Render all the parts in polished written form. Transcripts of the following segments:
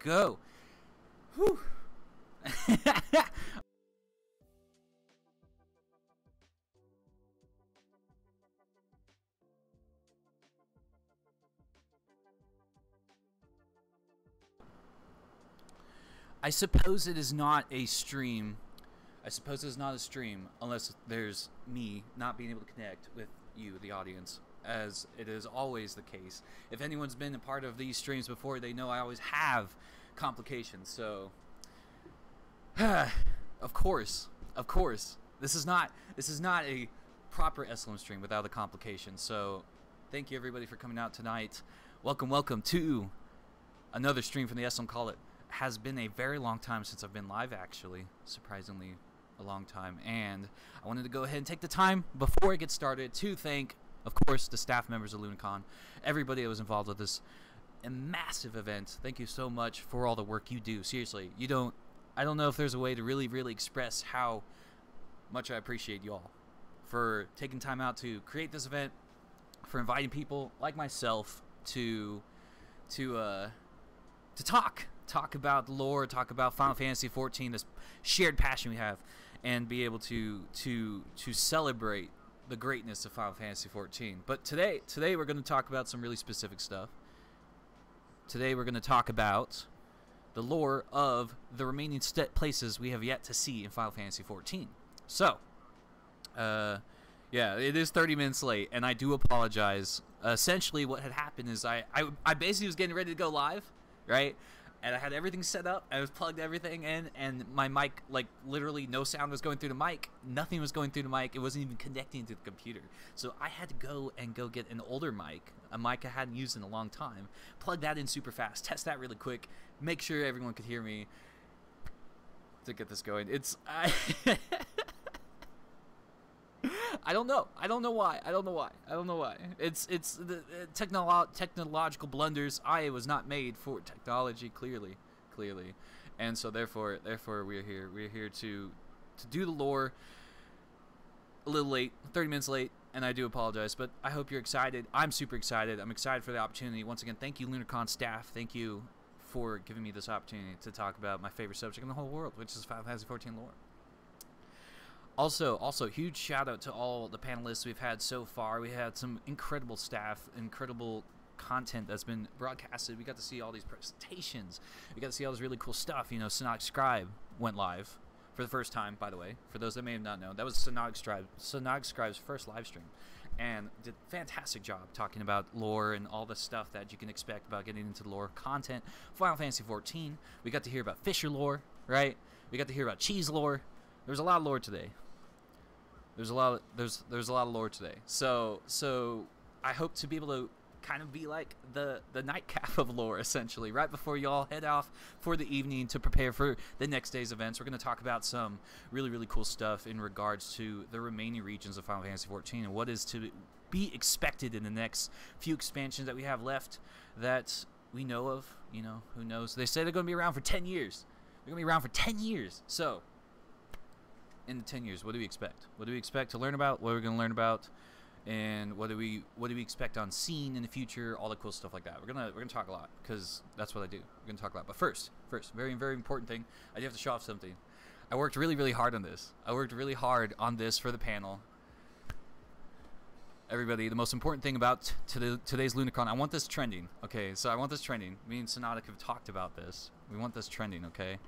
go. Whew. I suppose it is not a stream. I suppose it's not a stream unless there's me not being able to connect with you, the audience, as it is always the case. If anyone's been a part of these streams before, they know I always have complications. So, of course, this is not a proper SLM stream without the complications. So, thank you everybody for coming out tonight. Welcome to another stream from the SLM Call It. Has been a very long time since I've been live, actually, surprisingly a long time, and I wanted to go ahead and take the time before I get started to thank, of course, the staff members of LunaCon, everybody that was involved with this massive event. Thank you so much for all the work you do. Seriously, I don't know if there's a way to really express how much I appreciate you all for taking time out to create this event, for inviting people like myself to talk about the lore, talk about Final Fantasy XIV, this shared passion we have, and be able to celebrate the greatness of Final Fantasy XIV. But today we're going to talk about some really specific stuff. Today we're going to talk about the lore of the remaining places we have yet to see in Final Fantasy XIV. So, yeah, it is 30 minutes late, and I do apologize. Essentially, what had happened is I basically was getting ready to go live, right? And I had everything set up. I was plugged everything in, and my mic, like, literally no sound was going through the mic. Nothing was going through the mic. It wasn't even connecting to the computer. So I had to go get an older mic, a mic I hadn't used in a long time, plug that in super fast, test that really quick, make sure everyone could hear me to get this going. I don't know why. It's the technological blunders. I was not made for technology, clearly, and so therefore we're here. We're here to do the lore. A little late, 30 minutes late, and I do apologize. But I hope you're excited. I'm super excited. I'm excited for the opportunity. Once again, thank you, LunaCon staff. Thank you for giving me this opportunity to talk about my favorite subject in the whole world, which is Final Fantasy XIV lore. Also, huge shout out to all the panelists we've had so far. We had some incredible staff, incredible content that's been broadcasted. We got to see all these presentations. We got to see all this really cool stuff. You know, Synodic Scribe went live for the first time, by the way. For those that may have not known, that was Synodic Scribe's first live stream, and did a fantastic job talking about lore and all the stuff that you can expect about getting into the lore content. Final Fantasy XIV. We got to hear about Fisher lore, right? We got to hear about Cheese lore. There's a lot of lore today. There's a lot of lore today. So I hope to be able to kind of be like the nightcap of lore, essentially, right before y'all head off for the evening to prepare for the next day's events. We're going to talk about some really cool stuff in regards to the remaining regions of Final Fantasy XIV and what is to be expected in the next few expansions that we have left that we know of. You know, who knows? They say they're going to be around for 10 years. They're going to be around for 10 years. So, in the 10 years, what do we expect? What do we expect to learn about? What are we going to learn about? And what do we expect on scene in the future? All the cool stuff like that. We're gonna talk a lot because that's what I do. We're gonna talk a lot. But first, very important thing. I do have to show off something. I worked really hard on this. I worked really hard on this for the panel. Everybody, the most important thing about today's LunaCon, I want this trending. Okay, so I want this trending. Me and Synodic have talked about this. We want this trending. Okay,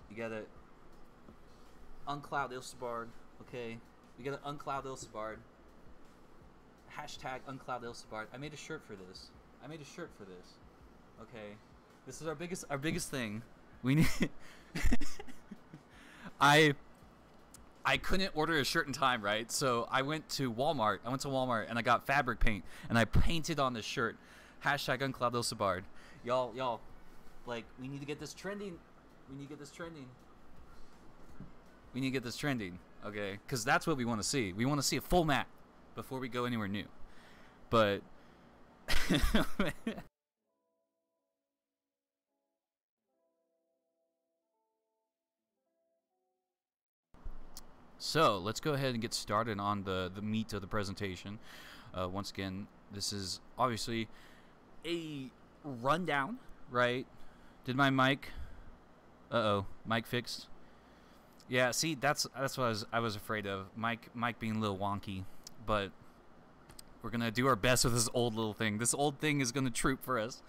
you gotta uncloud Ilsebard, okay? We gotta uncloud Ilsebard. Hashtag uncloud Ilsebard. I made a shirt for this. Okay? This is our biggest thing. We need I couldn't order a shirt in time, right? So I went to Walmart. And I got fabric paint and I painted on this shirt. Hashtag uncloud Ilsebard. Y'all, like, we need to get this trending. We need to get this trending, okay? Because that's what we want to see. We want to see a full map before we go anywhere new. But so let's go ahead and get started on the meat of the presentation. Once again, this is obviously a rundown, right? Did my mic? Uh-oh. Mic fixed? Yeah, see, that's what I was afraid of. Mic being a little wonky. But we're going to do our best with this old little thing. This old thing is going to troop for us.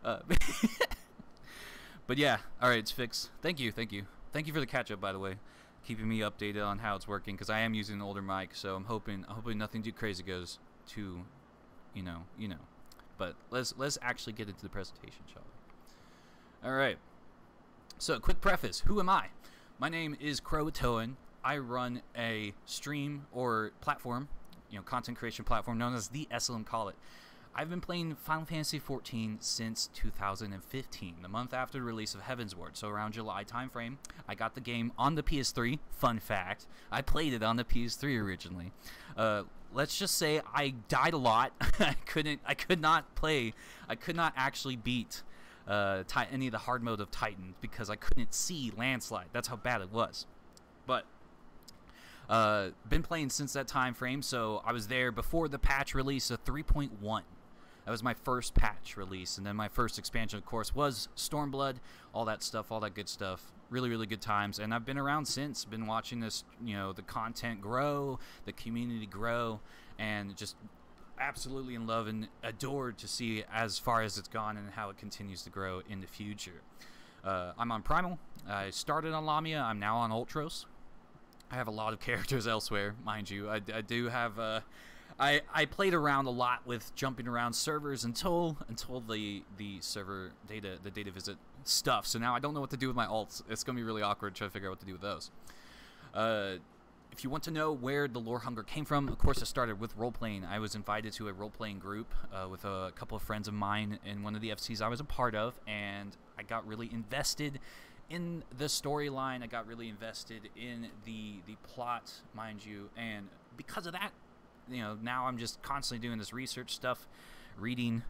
But yeah, alright, it's fixed. Thank you. Thank you for the catch-up, by the way. Keeping me updated on how it's working, because I am using an older mic, so I'm hoping nothing too crazy goes to, you know. But let's actually get into the presentation, shall we? Alright. So, quick preface. Who am I? My name is Croatoan. I run a stream or platform, content creation platform known as the SLM Call It. I've been playing Final Fantasy XIV since 2015, the month after the release of Heavensward, so around July timeframe. I got the game on the PS3. Fun fact, I played it on the PS3 originally. Let's just say I died a lot. I could not actually beat any of the hard mode of Titan because I couldn't see Landslide. That's how bad it was. But been playing since that time frame, so I was there before the patch release of 3.1. That was my first patch release, and then my first expansion, of course, was Stormblood, all that stuff, all that good stuff. Really, really good times, and I've been around since. Been watching this, the content grow, the community grow, and just absolutely in love and adored to see as far as it's gone and how it continues to grow in the future. I'm on Primal. I started on Lamia. I'm now on Ultros. I have a lot of characters elsewhere, mind you. I do have I played around a lot with jumping around servers until the server data visit stuff. So now I don't know what to do with my alts. It's gonna be really awkward trying to figure out what to do with those. If you want to know where the lore hunger came from, of course it started with role-playing. I was invited to a role-playing group with a couple of friends of mine in one of the FCs I was a part of, and I got really invested in the storyline. I got really invested in the plot, mind you, and because of that, now I'm just constantly doing this research stuff, reading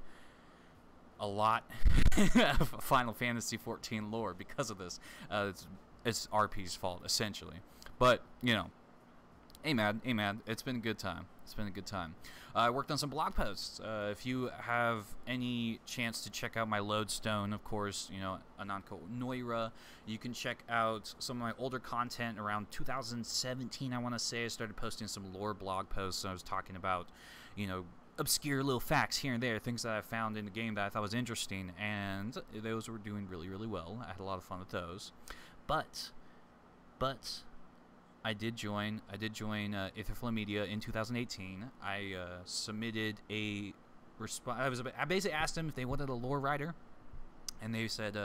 a lot of Final Fantasy XIV lore because of this. It's RP's fault, essentially. But, hey man, it's been a good time. It's been a good time. I worked on some blog posts. If you have any chance to check out my Lodestone, of course, Ananko Noira, you can check out some of my older content around 2017, I want to say. I started posting some lore blog posts. I was talking about, obscure little facts here and there, things that I found in the game that I thought was interesting, and those were doing really, really well. I had a lot of fun with those. But I did join Aetherflow Media in 2018. I submitted a response. I basically asked them if they wanted a lore writer, and they said,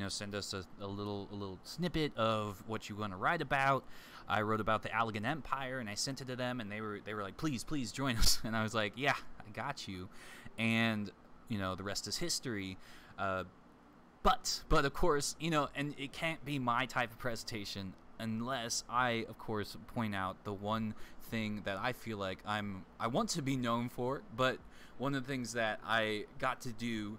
send us a little snippet of what you want to write about. I wrote about the Allegan Empire, and I sent it to them, and they were like, please join us. And I was like, yeah, I got you. And the rest is history. But of course, and it can't be my type of presentation unless I, of course, point out the one thing that I feel like I want to be known for, but one of the things that I got to do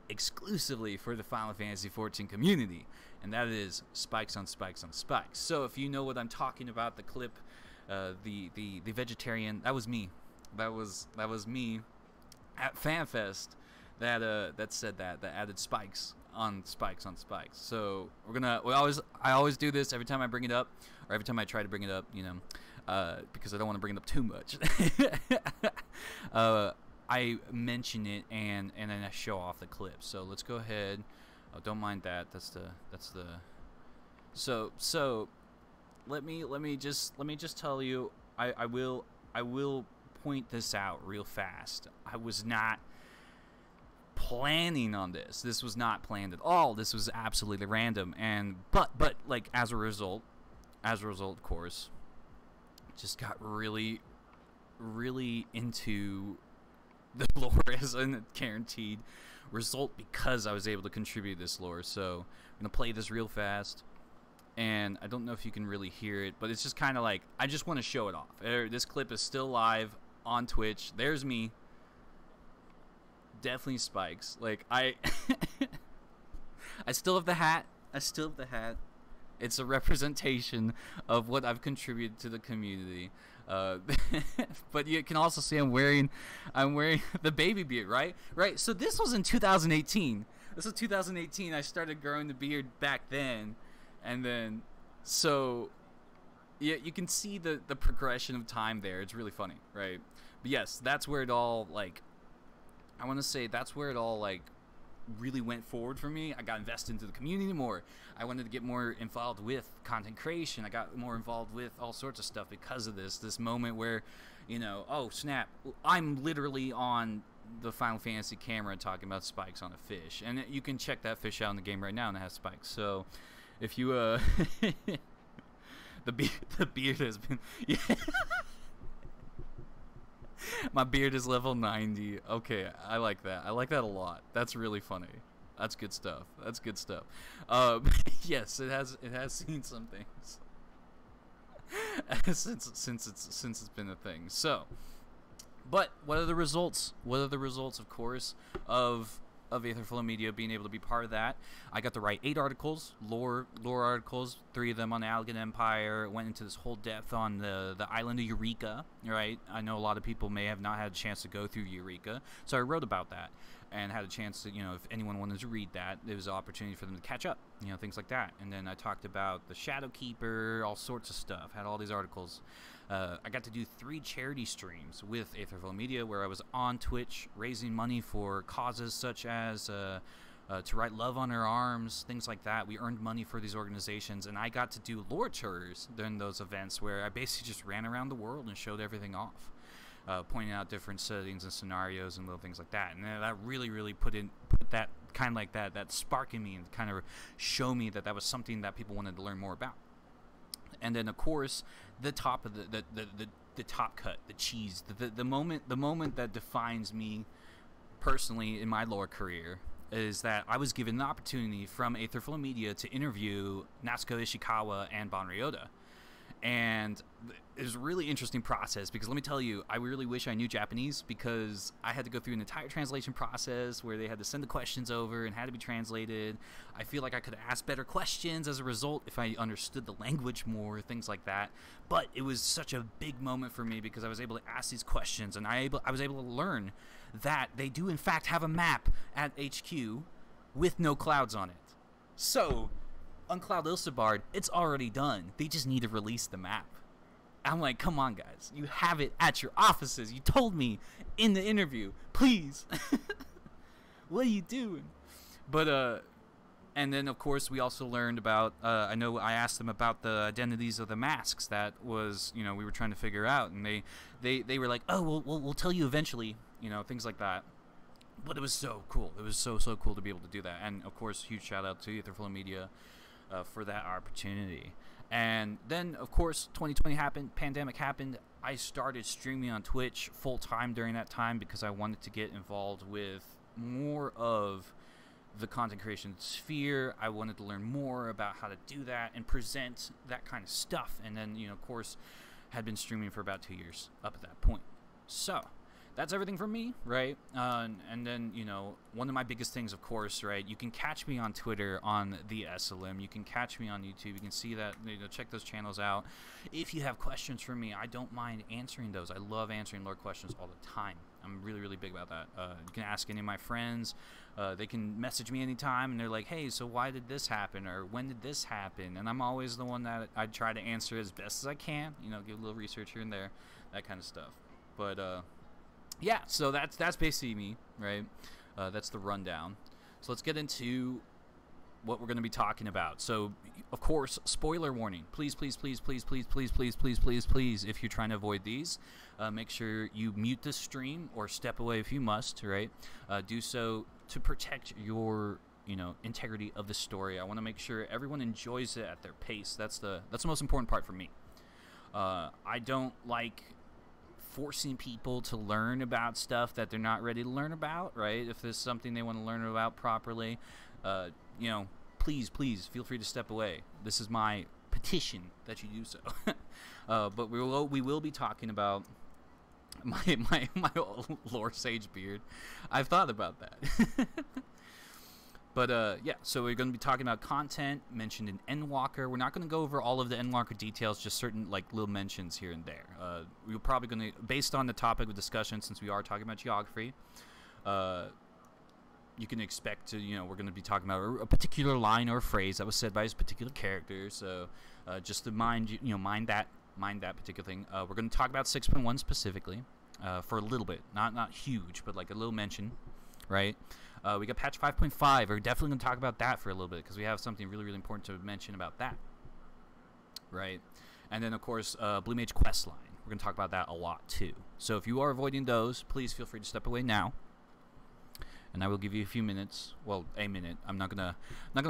exclusively for the Final Fantasy XIV community, and that is spikes on spikes on spikes. So if you know what I'm talking about, the clip, the vegetarian, that was me. That was me at FanFest that said that added spikes on spikes on spikes. So I always do this every time I bring it up, or every time I try to bring it up, because I don't want to bring it up too much. I mention it and then I show off the clip. So let's go ahead. Oh, don't mind that. That's the. So let me just tell you. I will point this out real fast. I was not planning on this. This was not planned at all. This was absolutely random. And but like as a result, of course, just got really into the lore as a guaranteed result because I was able to contribute this lore. So I'm gonna play this real fast, and I don't know if you can really hear it, but it's just kind of like I just want to show it off. This clip is still live on Twitch. There's me. Definitely spikes. Like I still have the hat. It's a representation of what I've contributed to the community. But you can also see I'm wearing the baby beard, right? So this was in 2018. This was 2018. I started growing the beard back then, and then so yeah, you can see the progression of time there. It's really funny, right? But yes, that's where it all, like, I want to say that's where it all, like, really went forward for me. I got invested into the community more. I wanted to get more involved with content creation. I got more involved with all sorts of stuff because of this moment where, you know, oh snap, I'm literally on the Final Fantasy camera talking about spikes on a fish, and you can check that fish out in the game right now, and it has spikes. So if you the beard has been yeah. My beard is level 90. Okay, I like that. I like that a lot. That's really funny. That's good stuff. That's good stuff. Yes, it has seen some things since it's been a thing. So, but what are the results? What are the results, of course, of Aetherflow Media being able to be part of that? I got to write 8 articles, lore articles, 3 of them on the Allegan Empire. Went into this whole depth on the island of Eureka, right? I know a lot of people may have not had a chance to go through Eureka, so I wrote about that and had a chance to, you know, if anyone wanted to read that, there was an opportunity for them to catch up, you know, things like that. And then I talked about the Shadowkeeper, all sorts of stuff, had all these articles. I got to do 3 charity streams with Aetherflow Media where I was on Twitch raising money for causes such as to write Love on Her Arms, things like that. We earned money for these organizations, and I got to do lore tours during those events where I basically just ran around the world and showed everything off, pointing out different settings and scenarios and little things like that. And that really put that kind of like that spark in me and kind of show me that was something that people wanted to learn more about. And then, of course, the top of the top cut, the cheese, the moment that defines me personally in my lore career is that I was given an opportunity from Aetherflow Media to interview Natsuko Ishikawa and Banryoda. And it was a really interesting process because let me tell you, I really wish I knew Japanese because I had to go through an entire translation process where they had to send the questions over and had to be translated. I feel like I could have asked better questions as a result if I understood the language more, things like that. But it was such a big moment for me because I was able to ask these questions, and I was able to learn that they do in fact have a map at HQ with no clouds on it. So Uncloud Ilsabard, it's already done. They just need to release the map. I'm like, come on, guys. You have it at your offices. You told me in the interview. Please. What are you doing? But, and then, of course, we also learned about, I know I asked them about the identities of the masks that was, you know, we were trying to figure out. And they were like, oh, we'll tell you eventually, you know, things like that. But it was so cool. It was so cool to be able to do that. And, of course, huge shout out to Aetherflow Media for that opportunity. And then, of course, 2020 happened, pandemic happened. I started streaming on Twitch full-time during that time because I wanted to get involved with more of the content creation sphere. I wanted to learn more about how to do that and present that kind of stuff. And then, you know, of course, had been streaming for about 2 years up at that point. So that's everything from me, right? And then, you know, one of my biggest things, of course, right? You can catch me on Twitter on the SLM. You can catch me on YouTube. You can see that, you know, check those channels out. If you have questions for me, I don't mind answering those. I love answering lore questions all the time. I'm really big about that. You can ask any of my friends. They can message me anytime, and they're like, hey, so why did this happen? Or when did this happen? And I'm always the one that I try to answer as best as I can. You know, give a little research here and there, that kind of stuff. But, yeah, so that's basically me, right? That's the rundown. So let's get into what we're going to be talking about. So, of course, spoiler warning. Please, if you're trying to avoid these, make sure you mute the stream or step away if you must, right? Do so to protect your, you know, integrity of the story. I want to make sure everyone enjoys it at their pace. That's the most important part for me. I don't like forcing people to learn about stuff that they're not ready to learn about, right? If there's something they want to learn about properly, you know, please feel free to step away. This is my petition that you do so. But we will be talking about my lore sage beard. I've thought about that. But, yeah, so we're going to be talking about content mentioned in Endwalker. We're not going to go over all of the Endwalker details, just certain, like, little mentions here and there. We're probably going to, based on the topic of discussion, since we are talking about geography, you you can expect to, we're going to be talking about a particular line or phrase that was said by this particular character. So just to mind that particular thing. We're going to talk about 6.1 specifically for a little bit, not huge, but like a little mention, right? We got patch 5.5. We're definitely going to talk about that for a little bit because we have something really, really important to mention about that, right? And then, of course, Blue Mage Questline. We're going to talk about that a lot, too. So if you are avoiding those, please feel free to step away now. And I will give you a few minutes. Well, a minute. I'm not gonna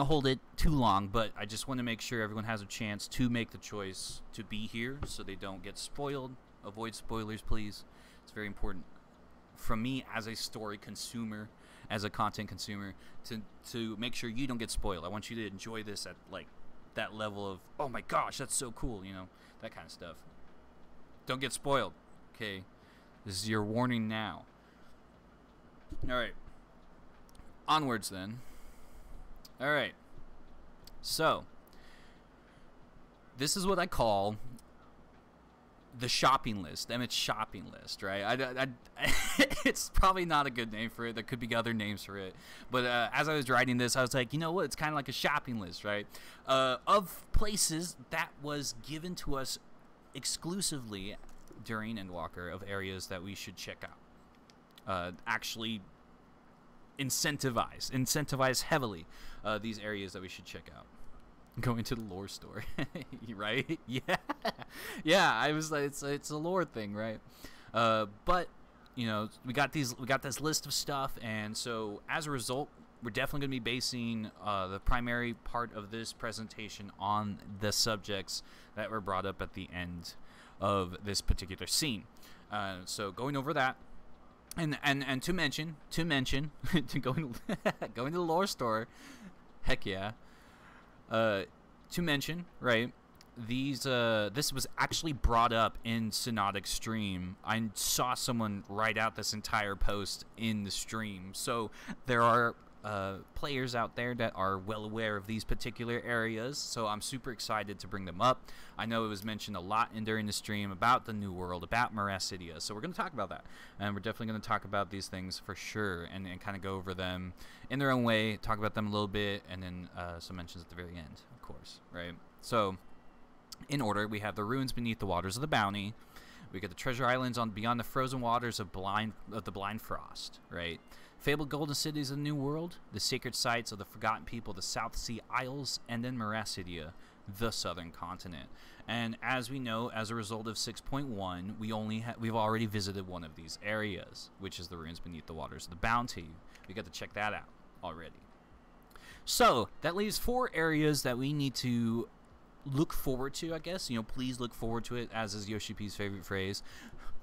hold it too long, but I just want to make sure everyone has a chance to make the choice to be here so they don't get spoiled. Avoid spoilers, please. It's very important from me as a story consumer, as a content consumer, to make sure you don't get spoiled. I want you to enjoy this at like that level of, oh my gosh, that's so cool, that kind of stuff. Don't get spoiled, okay? This is your warning now. All right. Onwards, then. All right. So, this is what I call the shopping list. Emmett's shopping list, right? It's probably not a good name for it. There could be other names for it. But as I was writing this, I was like, you know what? It's kind of like a shopping list, right? Of places that was given to us exclusively during Endwalker, of areas that we should check out. Actually incentivize heavily these areas that we should check out. Going to the lore store, right? Yeah. I was like, it's a lore thing, right? But we got this list of stuff, and so as a result, we're definitely going to be basing the primary part of this presentation on the subjects that were brought up at the end of this particular scene. So going over that. And to mention to going to the lore store, heck yeah. To mention, right? This was actually brought up in Synodic stream. I saw someone write out this entire post in the stream. So there are players out there that are well aware of these particular areas, so I'm super excited to bring them up. I know it was mentioned a lot during the stream about the New World, about Meracidia, so we're going to talk about that, and we're definitely going to talk about these things for sure, and kind of go over them in their own way, talk about them a little bit, and then some mentions at the very end, of course, right? So, in order, we have the ruins beneath the waters of the Bounty. We got the treasure islands on beyond the frozen waters of the Blind Frost, right? Fabled golden cities of the New World, the sacred sites of the forgotten people, the South Sea Isles, and then Meracidia, the southern continent. And as we know, as a result of 6.1, we've already visited one of these areas, which is the ruins beneath the waters of the Bounty. We got to check that out already. So that leaves 4 areas that we need to look forward to, I guess. Please look forward to it, as is Yoshi P's favorite phrase.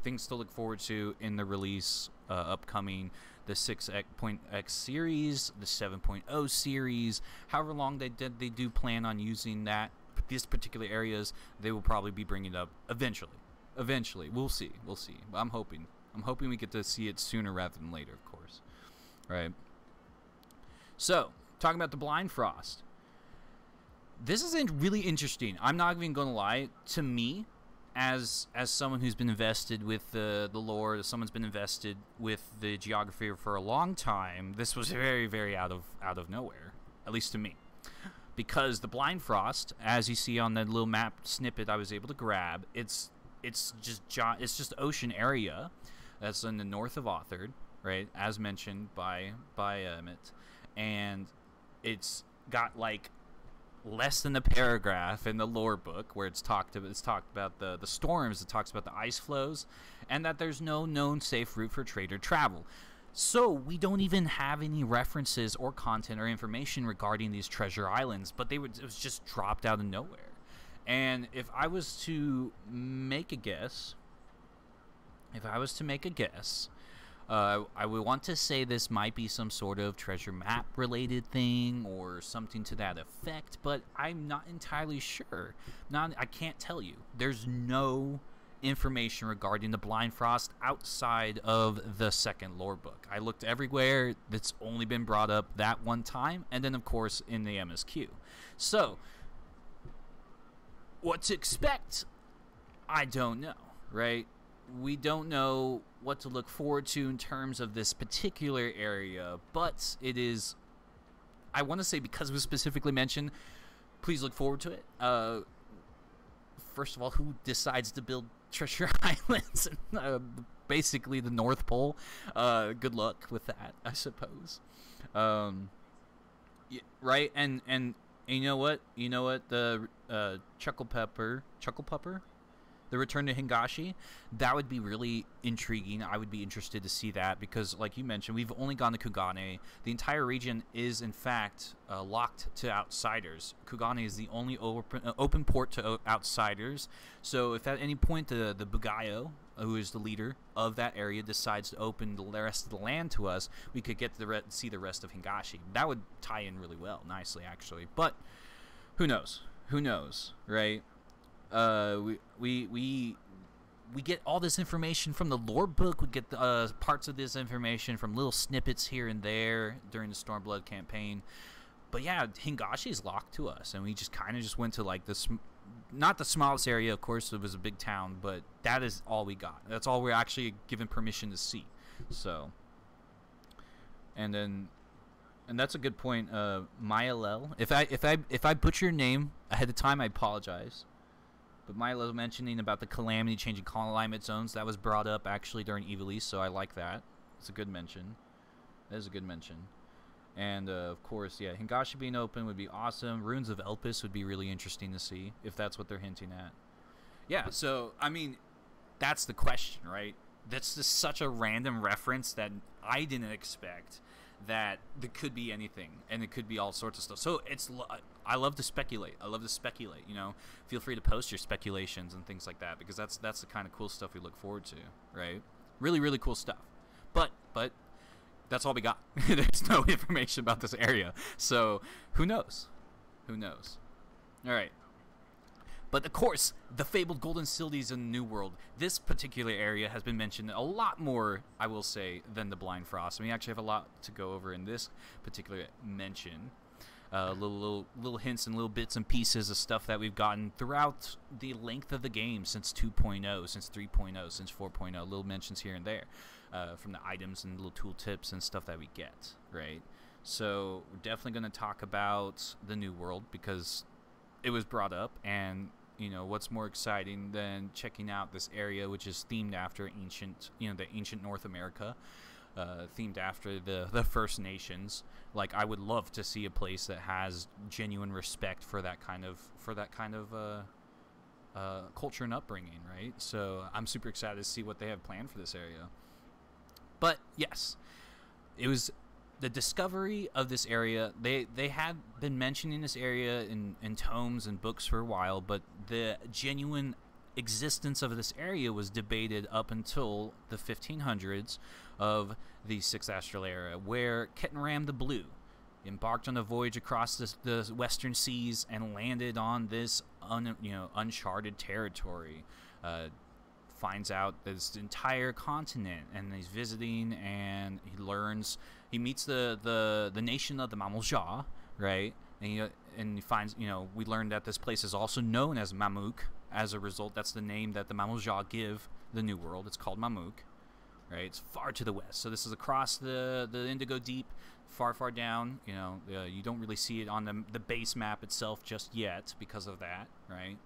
Things to look forward to in the release upcoming, the 6.x series, the 7.0 series, however long they do plan on using these particular areas, they will probably be bringing it up eventually. We'll see. But I'm hoping we get to see it sooner rather than later, of course, right? So, talking about the Blind Frost, this is really interesting. I'm not even going to lie. To me, as someone who's been invested with the lore, someone's been invested with the geography for a long time, this was very, very out of nowhere, at least to me. Because the Blind Frost, as you see on the little map snippet I was able to grab, it's just ocean area that's in the north of Authard, right? As mentioned by Emmett, and it's got like less than a paragraph in the lore book where it's talked about the storms, it talks about the ice flows, and that there's no known safe route for trader travel. So we don't even have any references or content or information regarding these treasure islands, but it was just dropped out of nowhere. And if I was to make a guess, I would want to say this might be some sort of treasure map related thing or something to that effect, but I'm not entirely sure. I can't tell you. There's no information regarding the Blind Frost outside of the second lore book. I looked everywhere. That's only been brought up that one time, and then of course in the MSQ. So what to expect, I don't know, right? We don't know what to look forward to in terms of this particular area, but it is, I want to say, because it was specifically mentioned, please look forward to it. First of all, who decides to build treasure islands in basically the North Pole? Good luck with that, I suppose. Yeah, right, and you know what? The Chuckle Pepper, the return to Hingashi, that would be really intriguing. I would be interested to see that because, like you mentioned, we've only gone to Kugane. The entire region is, in fact, locked to outsiders. Kugane is the only open port to outsiders. So if at any point the Bugayo, who is the leader of that area, decides to open the rest of the land to us, we could get to see the rest of Hingashi. That would tie in really well, nicely, actually. But who knows? Who knows, right? We get all this information from the lore book. We get parts of this information from little snippets here and there during the Stormblood campaign. But yeah, Hingashi is locked to us, and we just kind of just went to like this, not the smallest area, of course. It was a big town, but that is all we got. That's all we're actually given permission to see. So, and that's a good point. Mayalel, if I butcher your name ahead of time, I apologize. But Milo mentioning about the calamity changing climate zones, that was brought up actually during Evilise, so I like that. It's a good mention. That is a good mention. And, of course, yeah, Hingashi being open would be awesome. Ruins of Elpis would be really interesting to see, if that's what they're hinting at. Yeah, so, I mean, that's the question, right? That's just such a random reference that I didn't expect. That there could be anything, and it could be all sorts of stuff. So I love to speculate. You know, feel free to post your speculations and things like that because that's the kind of cool stuff we look forward to, right? Really, really cool stuff. But that's all we got. There's no information about this area, so who knows? Who knows? All right. But, of course, the fabled golden cities in the New World. This particular area has been mentioned a lot more, I will say, than the Blind Frost. And we actually have a lot to go over in this particular mention. Little hints and little bits and pieces of stuff that we've gotten throughout the length of the game since 2.0, since 3.0, since 4.0. Little mentions here and there from the items and little tool tips and stuff that we get, right? So we're definitely going to talk about the New World because it was brought up, and you know what's more exciting than checking out this area, which is themed after ancient, the ancient North America, themed after the First Nations. Like I would love to see a place that has genuine respect for that kind of culture and upbringing, right? So I'm super excited to see what they have planned for this area. But yes, it was. The discovery of this area, they had been mentioning this area in tomes and books for a while, but the genuine existence of this area was debated up until the 1500s of the 6th Astral Era, where Kettenram the Blue embarked on a voyage across the western seas and landed on this uncharted territory. Finds out this entire continent, and he's visiting, and he meets the nation of the Mamulja, right? And he finds, we learned that this place is also known as Mamuk. As a result, that's the name that the Mamulja give the New World. It's called Mamuk, right? It's far to the west. So this is across the Indigo Deep, far down. You don't really see it on the base map itself just yet because of that, right?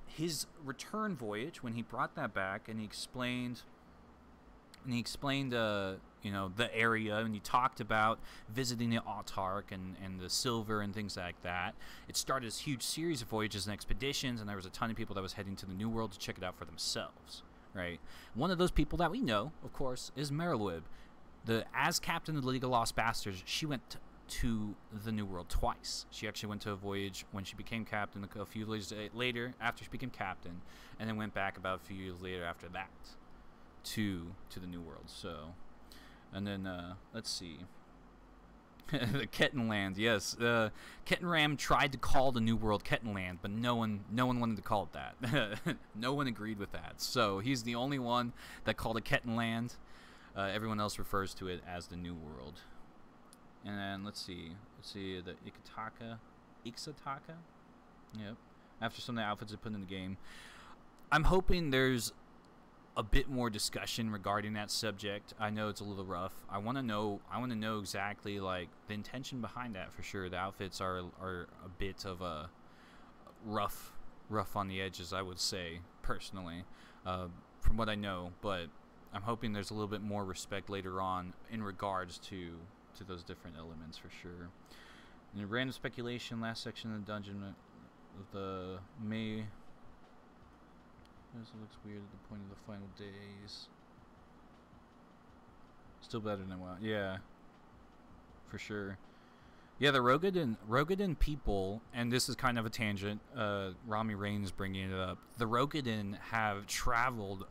His return voyage, when he brought that back, and he explained the area, and he talked about visiting the Autark and the silver and things like that. It started this huge series of voyages and expeditions, and there was a ton of people that was heading to the New World to check it out for themselves, right? One of those people that we know, of course, is Merylwib. As captain of the League of Lost Bastards, she went to the New World twice. She actually went to a voyage when she became captain a few years later after she became captain, and then went back about a few years later after that to the New World. So, and then let's see. The Kettenland, yes. Kettenram tried to call the New World Kettenland, but no one wanted to call it that. No one agreed with that. So he's the only one that called it Kettenland. Everyone else refers to it as the New World. And then let's see the Ixataka. Yep. After some of the outfits they put in the game, I'm hoping there's a bit more discussion regarding that subject. I know it's a little rough. I want to know exactly like the intention behind that for sure. The outfits are a bit of a rough on the edges, I would say personally, from what I know. But I'm hoping there's a little bit more respect later on in regards to those different elements for sure. And random speculation, last section of the dungeon of the May. This looks weird at the point of the final days. Still better than what? Yeah, for sure. Yeah, the Rogadan people, and this is kind of a tangent. Rami Rain's bringing it up. The Rogadan have traveled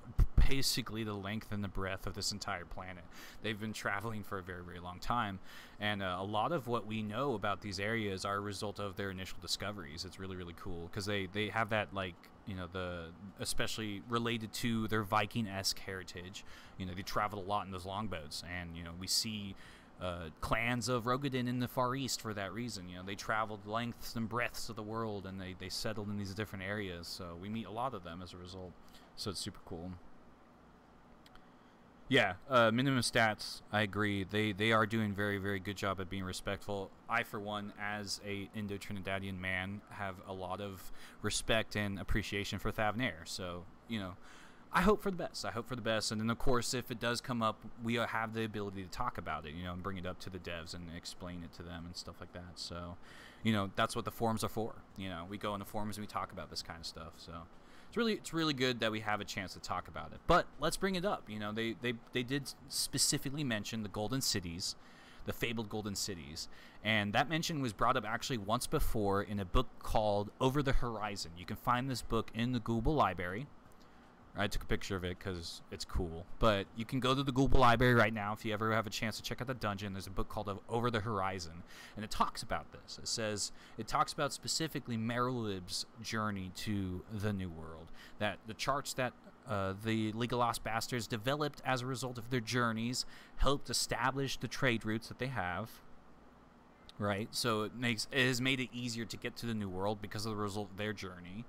basically the length and the breadth of this entire planet. They've been traveling for a very, very long time, and a lot of what we know about these areas are a result of their initial discoveries. It's really, really cool because they have that, like, you know, especially related to their Viking-esque heritage. You know, they traveled a lot in those longboats, and you know, we see clans of Rogadan in the Far East for that reason. You know, they traveled lengths and breadths of the world, and they settled in these different areas. So we meet a lot of them as a result. So it's super cool. Yeah, minimum stats, I agree. They are doing very, very good job at being respectful. I, for one, as a Indo-Trinidadian man, have a lot of respect and appreciation for Thavnair. So, you know, I hope for the best. I hope for the best. And then, of course, if it does come up, we have the ability to talk about it, you know, and bring it up to the devs and explain it to them and stuff like that. So, you know, that's what the forums are for. You know, we go in the forums and we talk about this kind of stuff. So it's really good that we have a chance to talk about it. But let's bring it up. You know, they did specifically mention the Golden Cities, the fabled Golden Cities. And that mention was brought up actually once before in a book called Over the Horizon. You can find this book in the Google Library. I took a picture of it because it's cool. But you can go to the Google Library right now if you ever have a chance to check out the dungeon. There's a book called Over the Horizon, and it talks about this. It talks about specifically Merolib's journey to the New World. That the charts that the League of Lost Bastards developed as a result of their journeys helped establish the trade routes that they have. Right, so it has made it easier to get to the New World because of the result of their journey.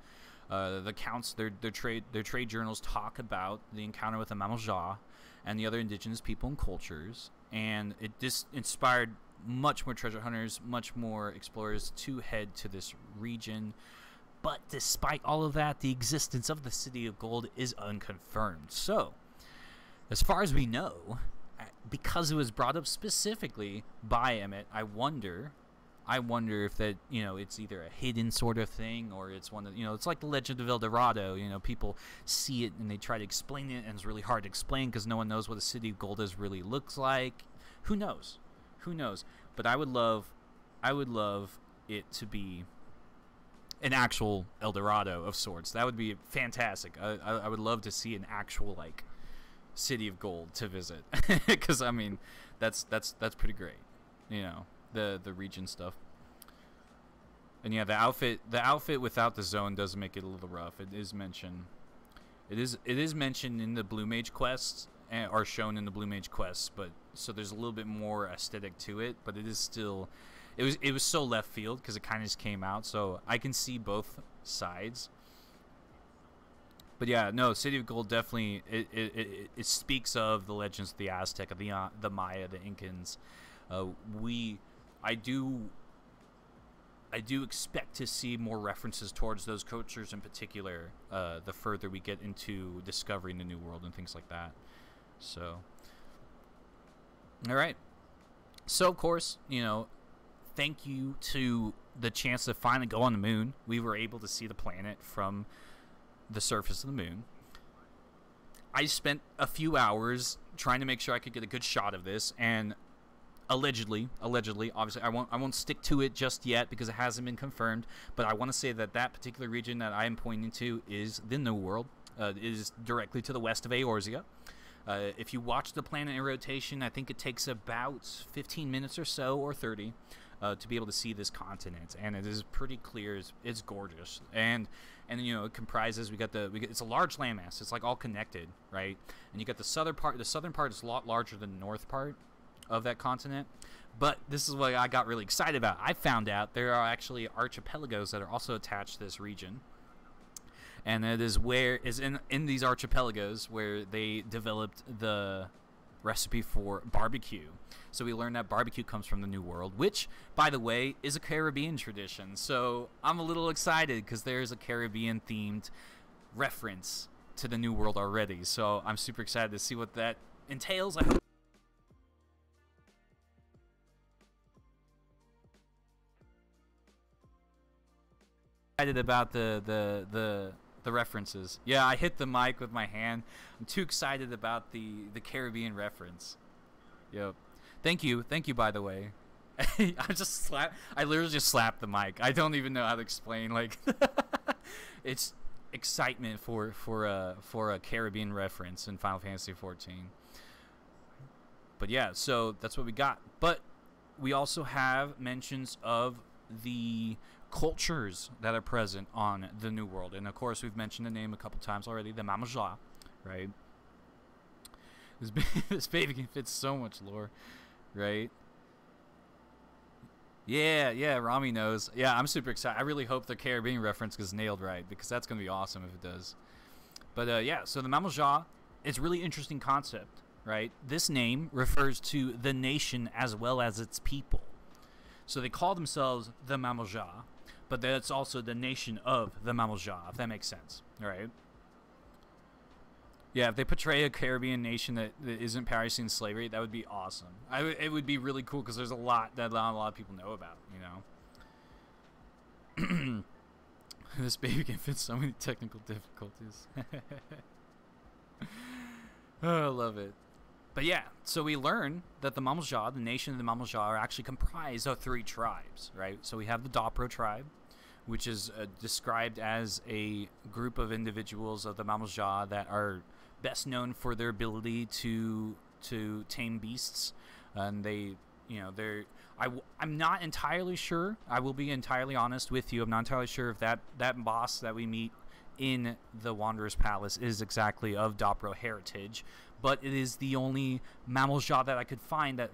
The accounts, their trade journals talk about the encounter with the Mamalja and the other indigenous people and cultures, and it just inspired much more treasure hunters, much more explorers to head to this region. But despite all of that, the existence of the City of Gold is unconfirmed. So, as far as we know, because it was brought up specifically by Emmett, I wonder if that, you know, it's either a hidden sort of thing or it's one of, you know, it's like the Legend of El Dorado. You know, people see it and they try to explain it, and it's really hard to explain because no one knows what the City of Gold really looks like. Who knows? But I would love it to be an actual El Dorado of sorts. That would be fantastic. I would love to see an actual, like, City of Gold to visit because I mean that's pretty great, you know, the region stuff. And yeah, the outfit without the zone does make it a little rough. It is mentioned in the Blue Mage quests, or shown in the Blue Mage quests, but so there's a little bit more aesthetic to it, but it is still, it was so left field because it kind of just came out, so I can see both sides. But yeah, no, City of Gold definitely, it speaks of the legends of the Aztec, of the Maya, the Incans. I do expect to see more references towards those cultures in particular, the further we get into discovering the New World and things like that. So, all right. So, of course, you know, thank you to the chance to finally go on the moon. We were able to see the planet from the surface of the moon. I spent a few hours trying to make sure I could get a good shot of this, and allegedly, obviously, I won't stick to it just yet because it hasn't been confirmed, but I want to say that particular region that I am pointing to is the New World. It is directly to the west of Eorzea. If you watch the planet in rotation, I think it takes about 15 minutes or so, or 30, to be able to see this continent, and it is pretty clear. It's gorgeous, and you know, it comprises. It's a large landmass. It's like all connected, right? And you got the southern part. The southern part is a lot larger than the north part of that continent. But this is what I got really excited about. I found out there are actually archipelagos that are also attached to this region, and it is in these archipelagos where they developed the recipe for barbecue. So we learned that barbecue comes from the New World, which, by the way, is a Caribbean tradition. So I'm a little excited because there's a Caribbean-themed reference to the New World already. So I'm super excited to see what that entails. I hope excited about the references. Yeah, I hit the mic with my hand. I'm too excited about the Caribbean reference. Yep. Thank you, by the way. I literally just slapped the mic. I don't even know how to explain. Like, it's excitement for a Caribbean reference in Final Fantasy XIV. But yeah, so that's what we got. But we also have mentions of the cultures that are present on the New World, and of course we've mentioned the name a couple times already, the Mamajah, right? This baby can fit so much lore, right? Yeah, Rami knows. Yeah, I'm super excited. I really hope the Caribbean reference gets nailed right, because that's going to be awesome if it does. But yeah, so the Mamajah is a really interesting concept, right? This name refers to the nation as well as its people. So they call themselves the Mamajah, but that's also the nation of the Mamajah, if that makes sense, right? Yeah, if they portray a Caribbean nation that isn't practicing slavery, that would be awesome. It would be really cool because there's a lot that not a lot of people know about, you know? This baby can fit so many technical difficulties. Oh, I love it. But yeah, so we learn that the Mamajah, the nation of the Mamajah, are actually comprised of 3 tribes, right? So we have the Dopro tribe, which is described as a group of individuals of the Mamajah that are best known for their ability to tame beasts, and they, you know, I'm not entirely sure. I will be entirely honest with you. I'm not entirely sure if that boss that we meet in the Wanderer's Palace is exactly of Dopro heritage, but it is the only Mamajah that I could find that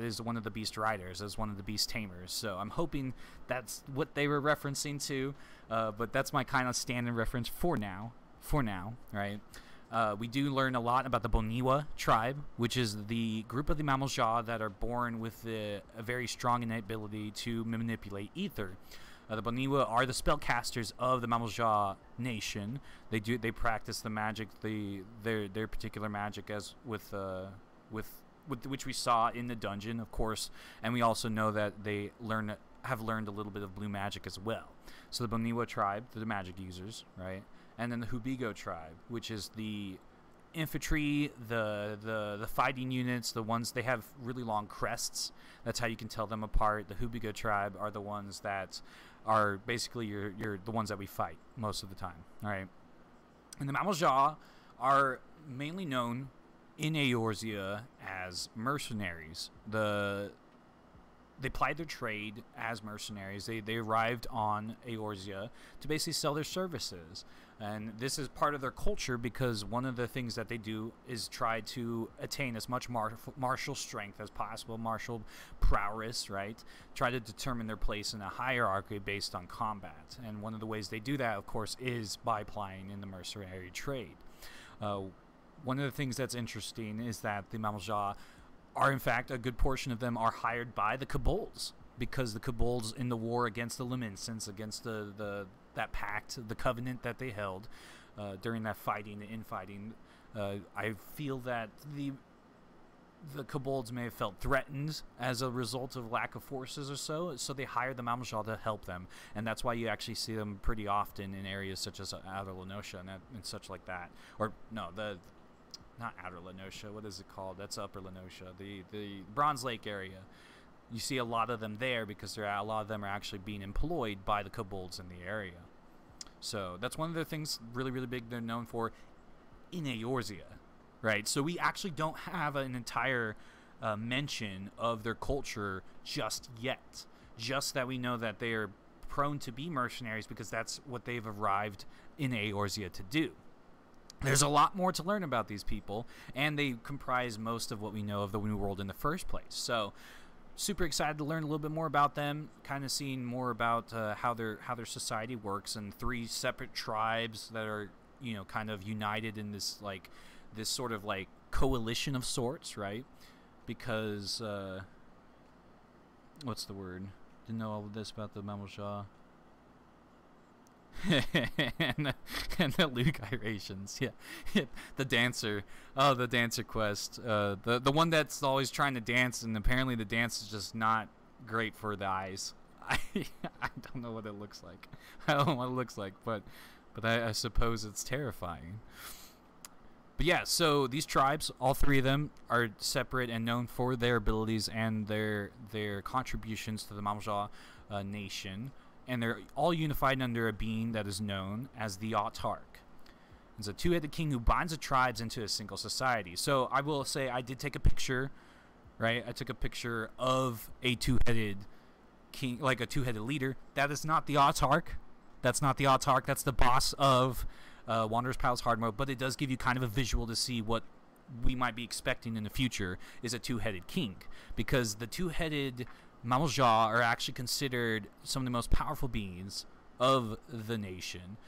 is one of the beast riders, as one of the beast tamers. So I'm hoping that's what they were referencing to, but that's my kind of standard reference for now, right? We do learn a lot about the Boniwa tribe, which is the group of the Mamajah that are born with a very strong innate ability to manipulate ether. The Boniwa are the spellcasters of the Mamajah nation. They practice the magic, their particular magic, as with which we saw in the dungeon, of course, and we also know that they have learned a little bit of blue magic as well. So the Boniwa tribe, they're the magic users, right? And then the Hubigo tribe, which is the infantry, the fighting units, the ones, they have really long crests. That's how you can tell them apart. The Hubigo tribe are the ones that are basically the ones that we fight most of the time, all right? And the Mamajah are mainly known in Eorzea as mercenaries. They plied their trade as mercenaries. They arrived on Eorzea to basically sell their services. And this is part of their culture, because one of the things that they do is try to attain as much martial strength as possible, martial prowess, right? Try to determine their place in a hierarchy based on combat. And one of the ways they do that, of course, is by plying in the mercenary trade. One of the things that's interesting is that the Mamajah are, in fact, a good portion of them are hired by the Kobolds, because the Kobolds in the war against the Luminescence, against that pact, the covenant that they held during that fighting, the infighting, I feel that the Kobolds may have felt threatened as a result of lack of forces or so they hired the Mamajah to help them, and that's why you actually see them pretty often in areas such as Outer Lenosha and such like that. Or no, not Outer Lenosha, what is it called? That's Upper Lenosha, the Bronze Lake area. You see a lot of them there because a lot of them are actually being employed by the Kobolds in the area. So that's one of the things really, really big they're known for in Eorzea, right? So we actually don't have an entire mention of their culture just yet. Just that we know that they are prone to be mercenaries because that's what they've arrived in Eorzea to do. There's a lot more to learn about these people, and they comprise most of what we know of the New World in the first place. So super excited to learn a little bit more about them, kind of seeing more about how their society works, and 3 separate tribes that are, you know, kind of united in this sort of like coalition of sorts, right? Because what's the word? Didn't know all of this about the Mamelja. and the Luke gyrations, yeah. The dancer, the dancer quest, the one that's always trying to dance, and apparently the dance is just not great for the eyes. I don't know what it looks like. I don't know what it looks like, but I suppose it's terrifying. But yeah, so these tribes, all 3 of them, are separate and known for their abilities and their contributions to the Mamelja nation. And they're all unified under a being that is known as the Autarch. It's a 2-headed king who binds the tribes into a single society. So I will say I did take a picture, right? I took a picture of a 2-headed king, like a 2-headed leader. That is not the Autarch. That's not the Autarch. That's the boss of Wanderer's Palace hard mode. But it does give you kind of a visual to see what we might be expecting in the future is a 2-headed king. Because the 2-headed Mamelja are actually considered some of the most powerful beings of the nation.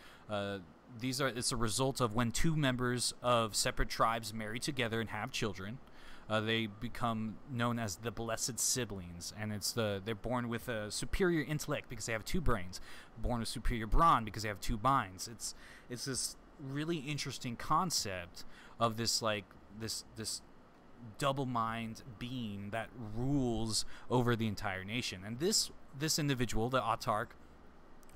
It's a result of when 2 members of separate tribes marry together and have children. They become known as the blessed siblings, and they're born with a superior intellect because they have 2 brains, born with superior brawn because they have 2 minds. It's this really interesting concept of this double mind being that rules over the entire nation. And this individual, the Autarch,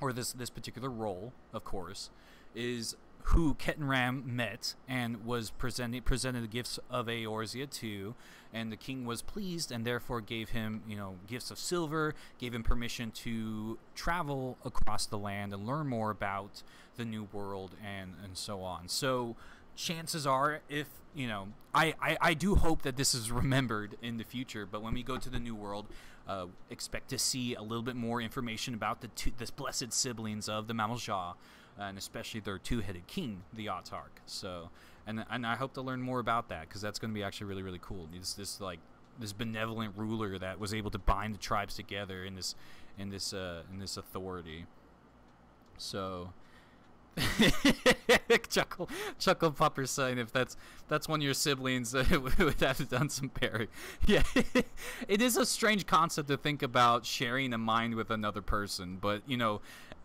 or this particular role, of course, is who Ketenram met and was presented the gifts of Eorzea to, and the king was pleased and therefore gave him, you know, gifts of silver, gave him permission to travel across the land and learn more about the new world and so on. So chances are, if, you know, I do hope that this is remembered in the future, but when we go to the new world, expect to see a little bit more information about this blessed siblings of the Mamelja, and especially their 2-headed king, the Autarch. So, and I hope to learn more about that, because that's going to be actually really, really cool. This benevolent ruler that was able to bind the tribes together in this authority. So chuckle Pupper saying if that's one of your siblings would have done some pairing. Yeah. It is a strange concept to think about sharing a mind with another person, but you know,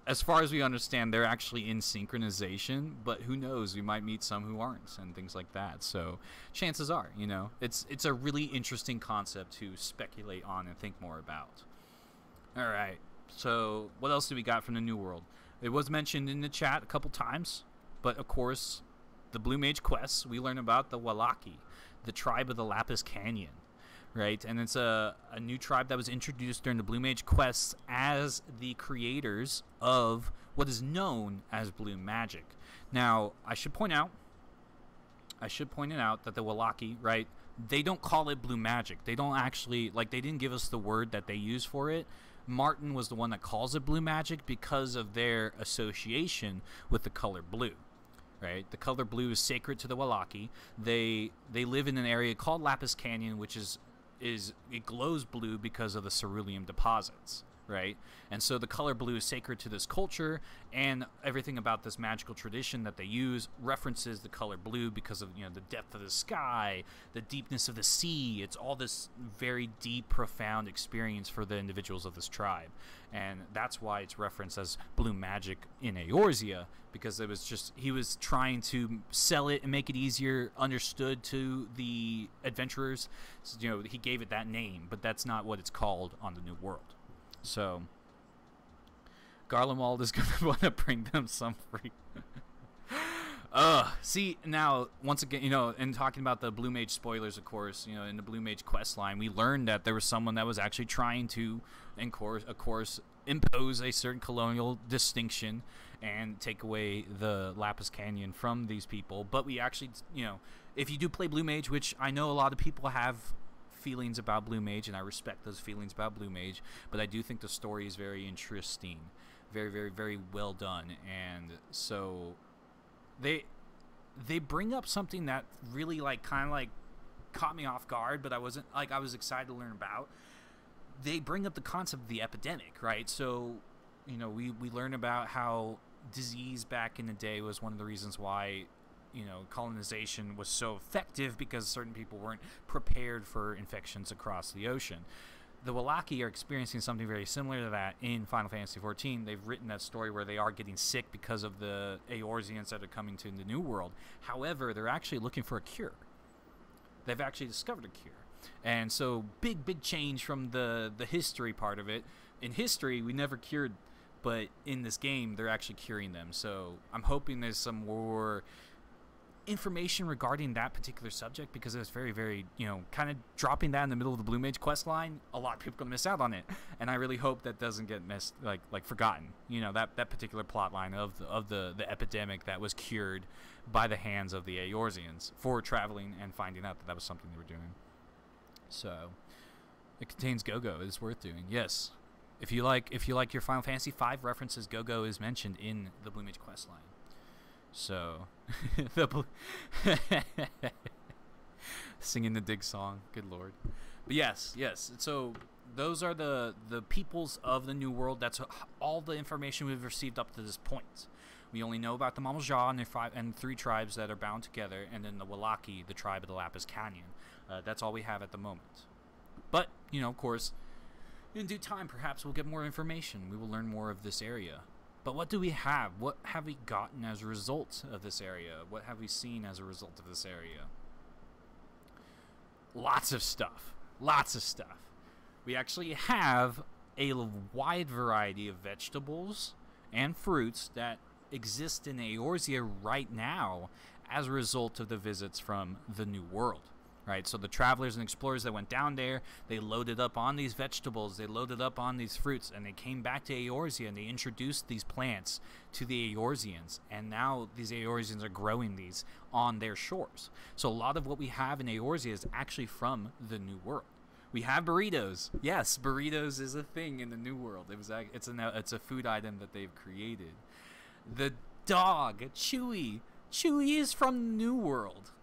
as far as we understand, they're actually in synchronization, but who knows, we might meet some who aren't and things like that. So chances are, you know, it's a really interesting concept to speculate on and think more about. All right, so what else do we got from the new world? It was mentioned in the chat a couple times, but of course, the Blue Mage quests, we learn about the Wallaki, the tribe of the Lapis Canyon, right? And it's a new tribe that was introduced during the Blue Mage quests as the creators of what is known as blue magic. Now, I should point it out that the Wallaki, right, they don't call it blue magic. They don't actually, like, they didn't give us the word that they use for it. Martin was the one that calls it blue magic because of their association with the color blue, right? The color blue is sacred to the Wallaki. They live in an area called Lapis Canyon, which is it glows blue because of the cerulean deposits, right? And so the color blue is sacred to this culture, and everything about this magical tradition that they use references the color blue because of, you know, the depth of the sky, the deepness of the sea. It's all this very deep, profound experience for the individuals of this tribe, and that's why it's referenced as blue magic in Eorzea, because it was just, he was trying to sell it and make it easier understood to the adventurers. So, you know, he gave it that name, but that's not what it's called on the new world. So Garlemald is going to want to bring them some free. See, now, once again, you know, in talking about the Blue Mage spoilers, of course, you know, in the Blue Mage quest line, we learned that there was someone that was actually trying to, of course, impose a certain colonial distinction and take away the Lapis Canyon from these people. But we actually, you know, if you do play Blue Mage, which I know a lot of people have feelings about Blue Mage, and I respect those feelings about Blue Mage, but I do think the story is very interesting, very, very, very well done. And so they bring up something that really, like, kind of like caught me off guard, but I was excited to learn about. they bring up the concept of the epidemic, right? So, you know, we learn about how disease back in the day was one of the reasons why, you know, colonization was so effective, because certain people weren't prepared for infections across the ocean. The Wallaki are experiencing something very similar to that in Final Fantasy XIV. They've written that story where they are getting sick because of the Eorzeans that are coming to the New World. However, they're actually looking for a cure. They've actually discovered a cure. And so, big change from the history part of it. In history, we never cured, but in this game, they're actually curing them. So, I'm hoping there's some more information regarding that particular subject, because it's very, you know, kind of dropping that in the middle of the Blue Mage quest line, a lot of people are gonna miss out on it, and I really hope that doesn't get missed, like forgotten, you know, that particular plot line of the epidemic that was cured by the hands of the Eorzeans for traveling and finding out that that was something they were doing. So it contains Go-Go. It's worth doing. Yes, if you like your Final Fantasy V references, Go-Go is mentioned in the Blue Mage quest line. So, singing the dig song, good lord. But yes. So those are the peoples of the New World. That's all the information we've received up to this point. We only know about the Mamalja and their 3 tribes that are bound together, and then the Wallaki, the tribe of the Lapis Canyon. That's all we have at the moment. But, you know, of course, in due time, perhaps we'll get more information. We will learn more of this area. But what do we have? What have we gotten as a result of this area? What have we seen as a result of this area? Lots of stuff. Lots of stuff. We actually have a wide variety of vegetables and fruits that exist in Eorzea right now as a result of the visits from the New World. Right, so the travelers and explorers that went down there, they loaded up on these vegetables, they loaded up on these fruits, and they came back to Eorzea and they introduced these plants to the Eorzeans, and now these Eorzeans are growing these on their shores. So a lot of what we have in Eorzea is actually from the New World. We have burritos. Yes, burritos is a thing in the New World. It's a food item that they've created. The dog, Chewy. Chewy is from the New World.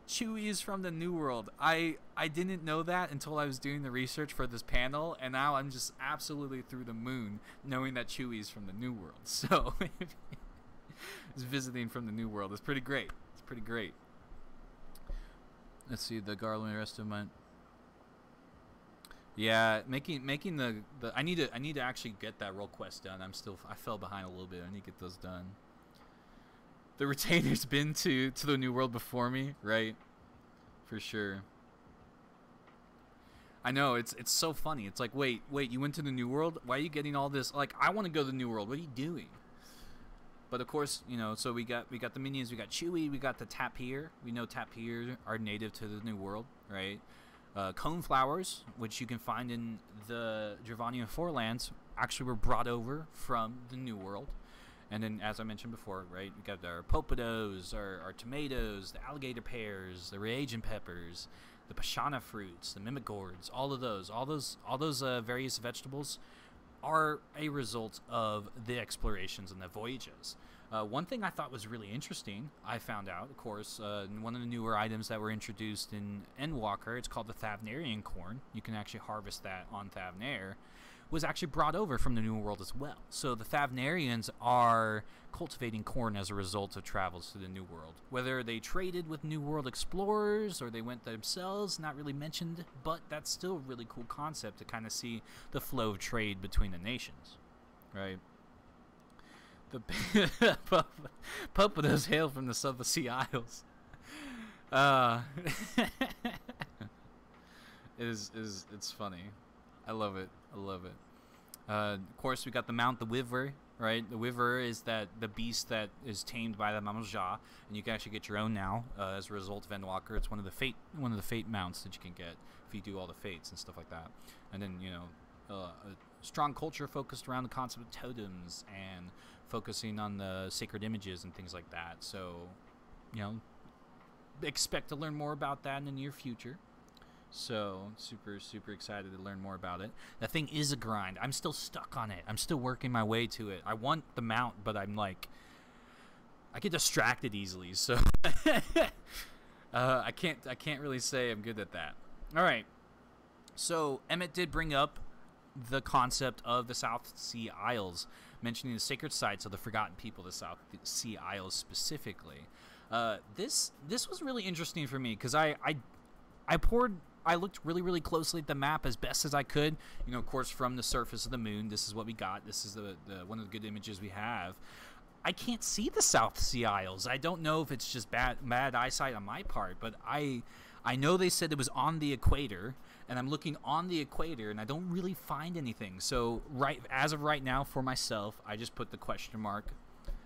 Chewy is from the New World. I didn't know that until I was doing the research for this panel, and now I'm just absolutely through the moon knowing that Chewy is from the New World. So, it's visiting from the New World. It's pretty great. It's pretty great. Let's see, the Garland rest of my... Yeah, making the I need to actually get that role quest done. I fell behind a little bit. I need to get those done. The retainer's been to the New World before me, right? For sure. I know, it's so funny. It's like, wait, you went to the New World? Why are you getting all this? Like, I want to go to the New World. What are you doing? But of course, you know, so we got the minions, we got Chewy, we got the Tapir. We know Tapir are native to the New World, right? Coneflowers, which you can find in the Dravanian Forelands, actually were brought over from the New World. And then, as I mentioned before, right, we got our popados, our tomatoes, the alligator pears, the reagent peppers, the pashana fruits, the mimic gourds, all those various vegetables are a result of the explorations and the voyages. One thing I thought was really interesting, I found out, of course, one of the newer items that were introduced in Endwalker, it's called the Thavnarian corn. You can actually harvest that on Thavnair. Was actually brought over from the New World as well. So the Thavnarians are cultivating corn as a result of travels to the New World. Whether they traded with New World explorers or they went themselves, not really mentioned, but that's still a really cool concept to kind of see the flow of trade between the nations, right? The Popados hail from the Southern Sea Isles. It's funny. I love it. Of course, we got the Mount the Wyver, right? The Wyver is the beast that is tamed by the Mamalja, and you can actually get your own now as a result of Endwalker. It's one of the fate mounts that you can get if you do all the fates and stuff like that. And then, you know, a strong culture focused around the concept of totems and focusing on the sacred images and things like that. So, you know, expect to learn more about that in the near future. So, super excited to learn more about it. That thing is a grind. I'm still stuck on it. I'm still working my way to it. I want the mount, but I'm like, I get distracted easily, so I can't really say I'm good at that. All right. So, Emmett did bring up the concept of the South Sea Isles, mentioning the sacred sites of the forgotten people, the South Sea Isles specifically. This was really interesting for me because I looked really closely at the map as best as I could. You know, of course, from the surface of the moon, this is what we got. This is the one of the good images we have. I can't see the South Sea Isles. I don't know if it's just bad eyesight on my part, but I know they said it was on the equator, and I'm looking on the equator, and I don't really find anything. So as of right now, for myself, I just put the question mark,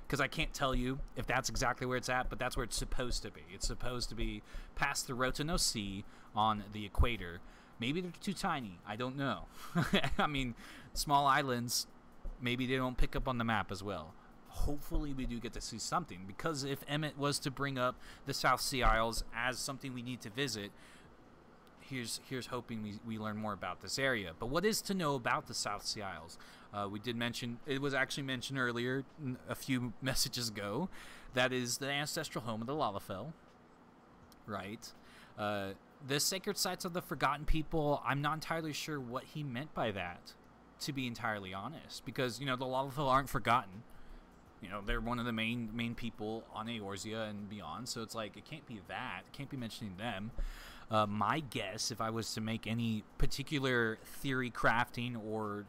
because I can't tell you if that's exactly where it's at, but that's where it's supposed to be. It's supposed to be past the Croatoan Sea on the equator. Maybe they're too tiny. I don't know. I mean, small islands, maybe they don't pick up on the map as well. Hopefully we do get to see something, because if Emmett was to bring up the South Sea Isles as something we need to visit, here's hoping we learn more about this area. But what is to know about the South Sea Isles? We did mention, it was actually mentioned earlier a few messages ago, that is the ancestral home of the Lalafell, right? The sacred sites of the forgotten people, I'm not entirely sure what he meant by that, to be entirely honest, because, you know, the Lalafell aren't forgotten. You know, they're one of the main people on Eorzea and beyond, so it's like, it can't be that. It can't be mentioning them. My guess, if I was to make any particular theory crafting or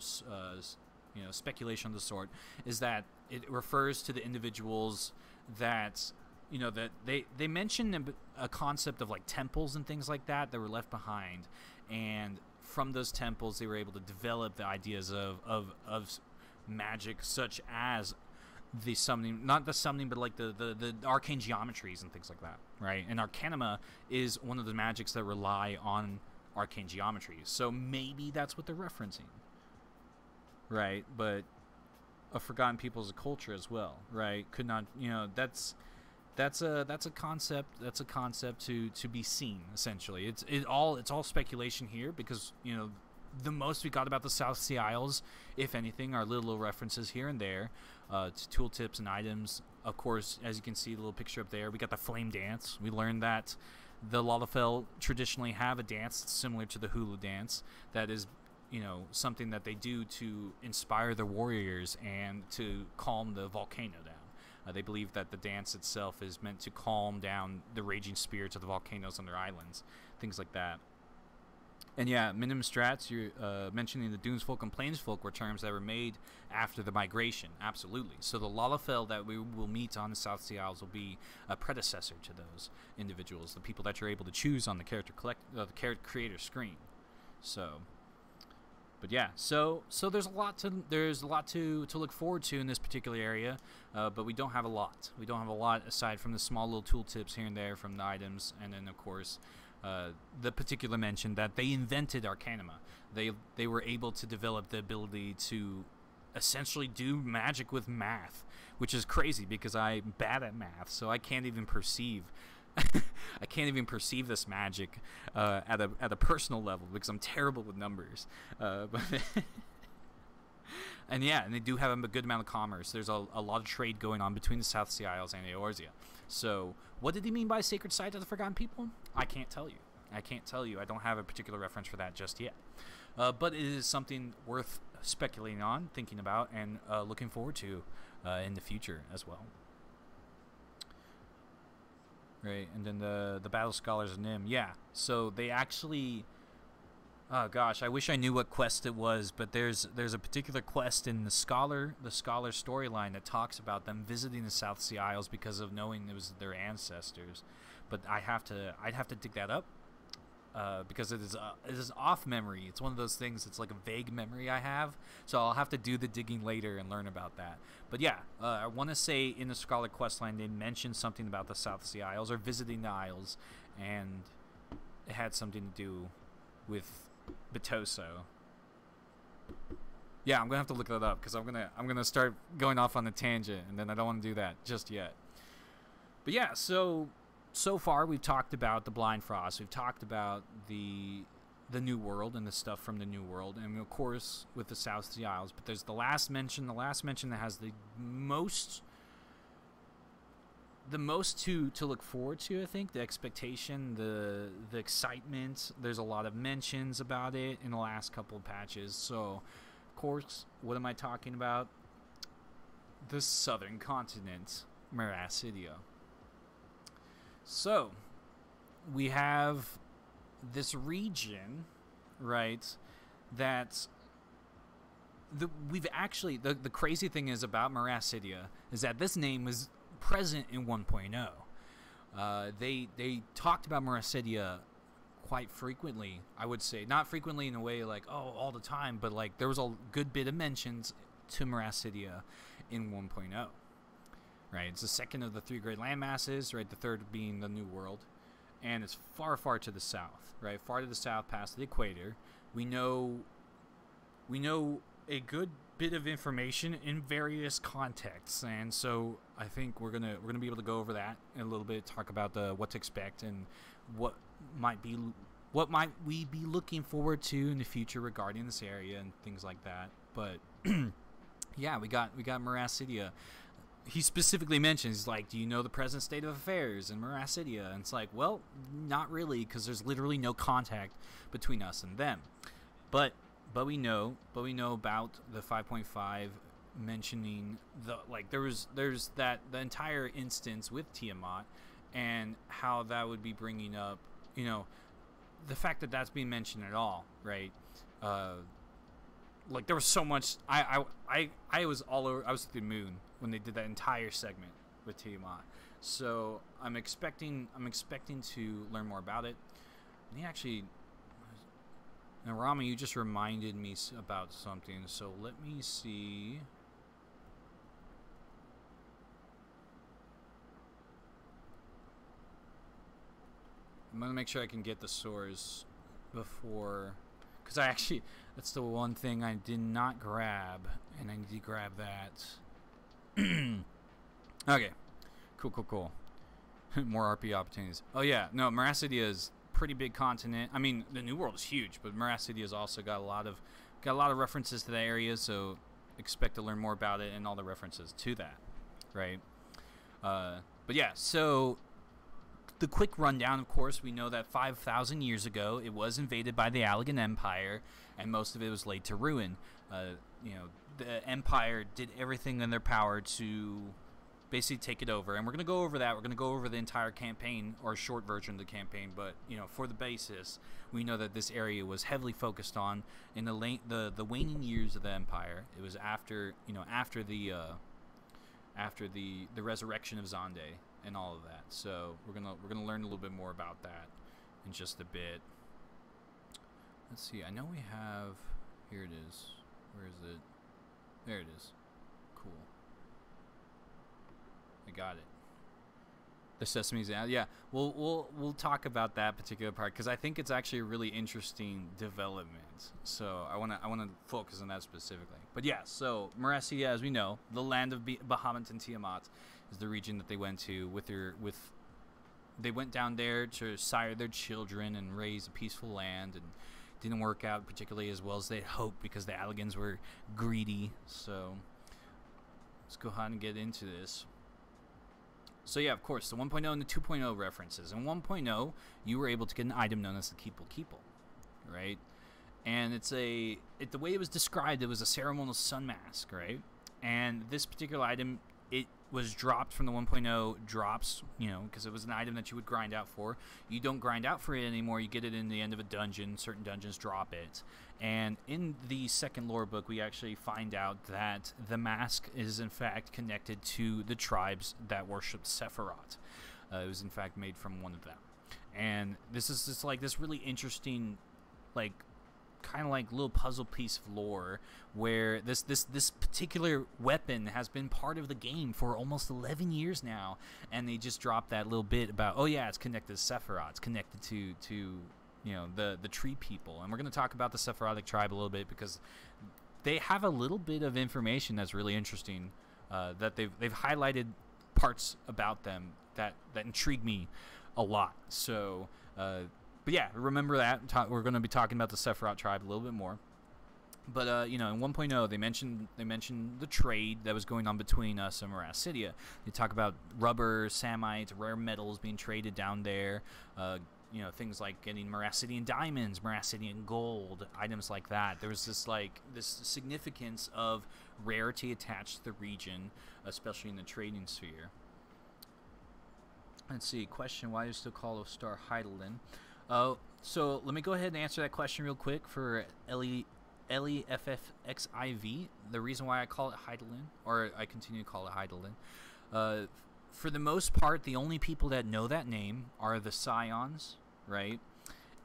you know, speculation of the sort, is that it refers to the individuals that, you know, that they mentioned a concept of like temples and things like that were left behind, and from those temples they were able to develop the ideas of magic, such as the summoning, not the summoning, but like the arcane geometries and things like that, right? And Arcanima is one of the magics that rely on arcane geometries, so maybe that's what they're referencing, right? But a forgotten people is a culture as well, right? Could not, you know, that's a concept to be seen, essentially. It's all speculation here, because, you know, the most we got about the South Sea Isles, if anything, are little references here and there to tooltips and items. Of course, as you can see, the little picture up there, we got the flame dance. We learned that the Lalafell traditionally have a dance that's similar to the Hulu dance. That is, you know, something that they do to inspire their warriors and to calm the volcano down. They believe that the dance itself is meant to calm down the raging spirits of the volcanoes on their islands, things like that. And yeah, minimum strats, you're mentioning the Dunesfolk and Plainsfolk were terms that were made after the migration, absolutely. So the Lalafell that we will meet on the South Sea Isles will be a predecessor to those individuals, the people that you're able to choose on the character creator screen. So, but yeah, so there's a lot to look forward to in this particular area, but we don't have a lot. We don't have a lot aside from the small little tooltips here and there from the items, and then of course the particular mention that they invented Arcanima. They were able to develop the ability to essentially do magic with math, which is crazy because I'm bad at math, so I can't even perceive this magic at a personal level, because I'm terrible with numbers. But and yeah, and they do have a good amount of commerce. There's a lot of trade going on between the South Sea Isles and Eorzea. So what did he mean by sacred site of the forgotten people? I can't tell you. I don't have a particular reference for that just yet. But it is something worth speculating on, thinking about, and looking forward to in the future as well. Right, and then the Battle Scholars of Nim. Yeah, so they actually... Oh gosh, I wish I knew what quest it was, but there's a particular quest in the Scholar storyline that talks about them visiting the South Sea Isles because of knowing it was their ancestors. But I'd have to dig that up because it is off memory. It's one of those things. It's like a vague memory I have, so I'll have to do the digging later and learn about that. But yeah, I want to say in the Scholar questline they mentioned something about the South Sea Isles or visiting the Isles, and it had something to do with Bitoso. Yeah, I'm gonna have to look that up because I'm gonna start going off on a tangent, and then I don't want to do that just yet. But yeah, so far we've talked about the Blind Frost, we've talked about the New World and the stuff from the New World, and of course with the South Sea Isles. But there's the last mention that has the most the most to look forward to, I think, the expectation, the excitement. There's a lot of mentions about it in the last couple of patches. So, of course, what am I talking about? The southern continent, Meracidia. So, we have this region, right, that we've actually, the crazy thing is about Meracidia is that this name was present in 1.0. They talked about Meracidia quite frequently, I would say. Not frequently in a way like, oh, all the time, but like there was a good bit of mentions to Meracidia in 1.0. Right? It's the second of the 3 great landmasses, right? The third being the New World. And it's far, far to the south, right? Far to the south past the equator. We know a good bit of information in various contexts, and so I think we're gonna be able to go over that in a little bit, talk about what to expect and what might we be looking forward to in the future regarding this area and things like that. But yeah, we got Meracidia. He specifically mentions, he's like, do you know the present state of affairs in Meracidia? And it's like, well, not really, because there's literally no contact between us and them. But we know about the 5.5 mentioning there's the entire instance with Tiamat and how that would be bringing up, the fact that that's being mentioned at all, right? Like there was so much. I was all over. I was at the moon when they did that entire segment with Tiamat. So I'm expecting to learn more about it. And he actually. Now, Rama, you just reminded me about something, so let me see. I'm going to make sure I can get the source before, because that's the one thing I did not grab, and I need to grab that. Okay, cool. More RP opportunities. Oh yeah, no, Meracidia is pretty big continent. I mean, the New World is huge, but Meracidia has also got a lot of references to that area, so expect to learn more about it and all the references to that, right? But yeah, so the quick rundown, of course, we know that 5,000 years ago it was invaded by the Allegan Empire, and most of it was laid to ruin. The Empire did everything in their power to basically take it over, and we're going to go over that. We're going to go over the entire campaign, or a short version of the campaign, but for the basis, we know that this area was heavily focused on in the waning years of the Empire. It was after the resurrection of Zonde and all of that. So we're gonna learn a little bit more about that in just a bit. Let's see. I know we have. Here it is. Where is it? There it is. Cool. I got it. The Sesame's out. Yeah, we'll talk about that particular part because I think it's actually a really interesting development. So I wanna focus on that specifically. But yeah, so Meracidia, as we know, the land of Bahamut and Tiamat, is the region that they went to they went down there to sire their children and raise a peaceful land, and didn't work out particularly as well as they'd hoped because the Allegans were greedy. So let's go ahead and get into this. So yeah, of course, the 1.0 and the 2.0 references. In 1.0, you were able to get an item known as the Keeple, right? And the way it was described, it was a ceremonial sun mask, right? And this particular item, it was dropped from the 1.0 drops, because it was an item that you would grind out for. You don't grind out for it anymore. You get it in the end of a dungeon. Certain dungeons drop it. And in the second lore book, we actually find out that the mask is in fact connected to the tribes that worshipped Sephiroth. It was in fact made from one of them. And this is just like this really interesting, kind of like little puzzle piece of lore where this particular weapon has been part of the game for almost 11 years now, and they just dropped that little bit about, oh yeah, it's connected to Sephiroth, it's connected to the tree people. And we're going to talk about the Sephirothic tribe a little bit because they have a little bit of information that's really interesting, that they've highlighted parts about them that intrigue me a lot. So but yeah, remember that. We're going to be talking about the Sephiroth tribe a little bit more. But you know, in 1.0, they mentioned the trade that was going on between us and Meracidia. They talk about rubber, samite, rare metals being traded down there. You know, things like getting Meracidian diamonds, Meracidian gold, items like that. There was this significance of rarity attached to the region, especially in the trading sphere. Let's see. Question: why do you still call Ostar Heidelin? So let me go ahead and answer that question real quick for FFXIV. The reason why I call it Heidelin, or I continue to call it Heidelin, for the most part, the only people that know that name are the Scions, right?